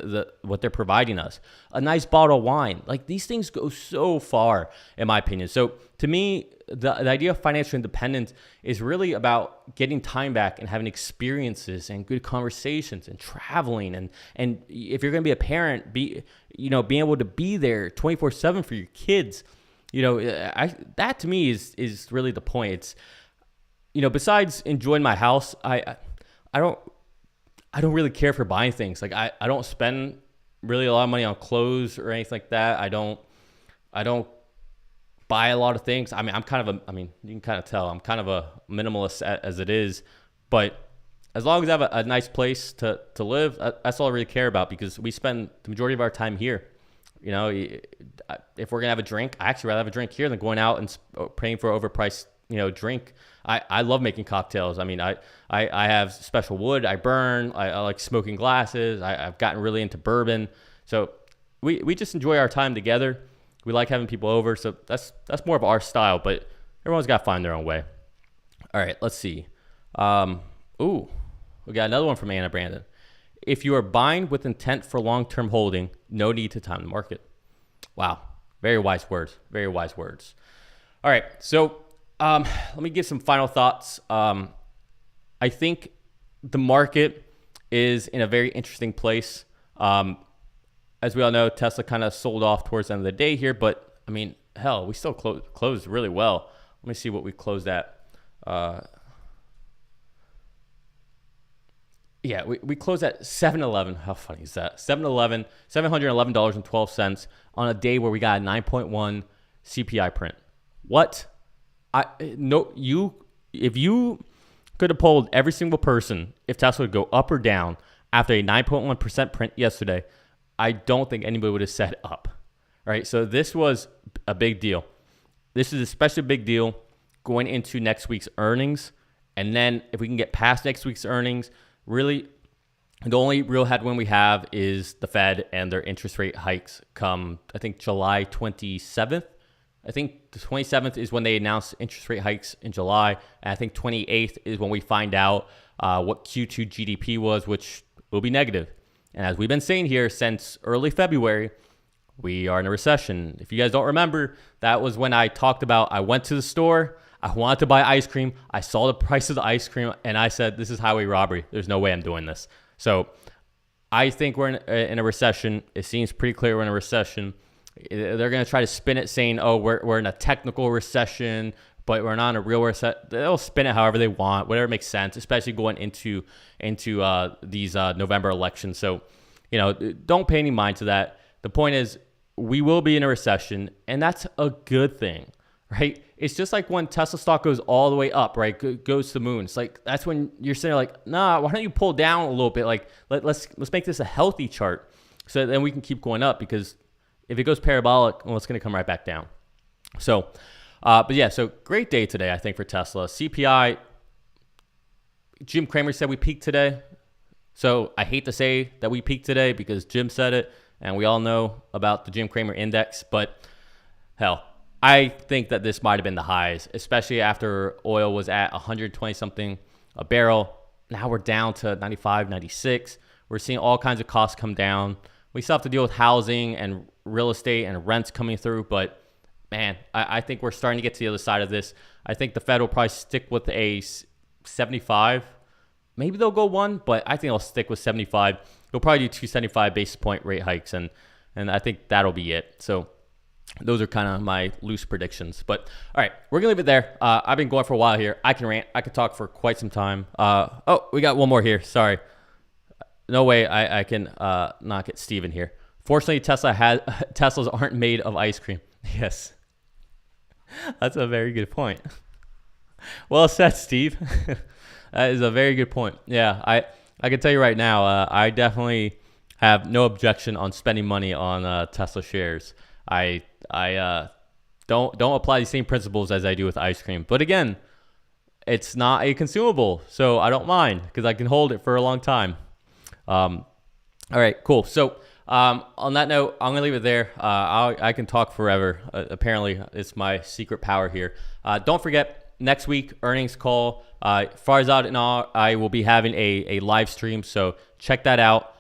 What they're providing us. A nice bottle of wine. Like these things go so far, in my opinion. So to me, the idea of financial independence is really about getting time back and having experiences and good conversations and traveling. And if you're going to be a parent, being able to be there 24/7 for your kids, that to me is really the point. It's, besides enjoying my house, I don't really care for buying things. Like I don't spend really a lot of money on clothes or anything like that. I don't buy a lot of things. I mean, you can kind of tell I'm kind of a minimalist as it is, but as long as I have a nice place to live, that's all I really care about because we spend the majority of our time here. If we're gonna have a drink, I actually rather have a drink here than going out and paying for an overpriced drink. I love making cocktails. I mean, I have special wood I burn. I like smoking glasses. I've gotten really into bourbon. So we just enjoy our time together. We like having people over. So that's more of our style, but everyone's got to find their own way. All right, let's see. We got another one from Anna Brandon. If you are buying with intent for long-term holding, no need to time the market. Wow. Very wise words. Very wise words. All right. So let me give some final thoughts. I think the market is in a very interesting place. As we all know, Tesla kind of sold off towards the end of the day here, but I mean, hell, we still closed really well. Let me see what we closed at. We closed at 7-Eleven. How funny is that? 7-Eleven, $711.12 on a day where we got a 9.1 CPI print. What? If you could have polled every single person if Tesla would go up or down after a 9.1% print yesterday, I don't think anybody would have said up. Right? So this was a big deal. This is especially a big deal going into next week's earnings. And then if we can get past next week's earnings, really the only real headwind we have is the Fed and their interest rate hikes come, I think, July 27th. I think the 27th is when they announce interest rate hikes in July. And I think 28th is when we find out what Q2 GDP was, which will be negative. And as we've been saying here since early February, we are in a recession. If you guys don't remember, that was when I talked about I went to the store, I wanted to buy ice cream, I saw the price of the ice cream, and I said, this is highway robbery. There's no way I'm doing this. So I think we're in a recession. It seems pretty clear we're in a recession. They're going to try to spin it saying, oh, we're in a technical recession, but we're not in a real recession. They'll spin it however they want, whatever makes sense, especially going into these November elections. So, don't pay any mind to that. The point is, we will be in a recession, and that's a good thing, right? It's just like when Tesla stock goes all the way up, right? Goes to the moon. It's like, that's when you're sitting there like, nah, why don't you pull down a little bit? Like, let's make this a healthy chart so then we can keep going up, because if it goes parabolic, well, it's going to come right back down. So, so great day today, I think, for Tesla. CPI, Jim Cramer said we peaked today. So I hate to say that we peaked today because Jim said it, and we all know about the Jim Cramer index, but hell, I think that this might have been the highs, especially after oil was at 120 something a barrel. now we're down to 95, 96. We're seeing all kinds of costs come down. We still have to deal with housing and real estate and rents coming through, but man, I think we're starting to get to the other side of this. I think the Fed will probably stick with a 75. Maybe they'll go one, but I think they'll stick with 75. They'll probably do 275 basis point rate hikes, and I think that'll be it. So those are kind of my loose predictions. But all right, we're going to leave it there. I've been going for a while here. I can rant. I could talk for quite some time. Oh, we got one more here. Sorry. No way I can not get Steven here. Fortunately, Teslas aren't made of ice cream. Yes. That's a very good point. Well said, Steve. That is a very good point. Yeah, I can tell you right now, I definitely have no objection on spending money on Tesla shares. I don't apply the same principles as I do with ice cream. But again, it's not a consumable, so I don't mind because I can hold it for a long time. All right, cool. So on that note, I'm gonna leave it there. I can talk forever. Apparently, it's my secret power here. Don't forget, next week earnings call. Far as I will be having a live stream, so check that out.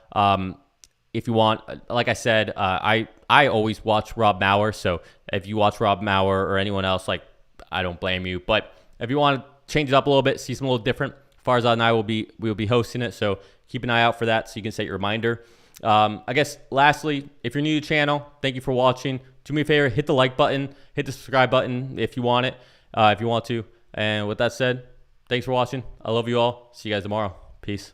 If you want, like I said, I always watch Rob Maurer. So if you watch Rob Maurer or anyone else, like, I don't blame you. But if you want to change it up a little bit, see something a little different, Farzad and I will be hosting it. So keep an eye out for that so you can set your reminder. I guess lastly, if you're new to the channel, thank you for watching. Do me a favor, hit the like button, hit the subscribe button if you want it, if you want to. And with that said, thanks for watching. I love you all. See you guys tomorrow. Peace.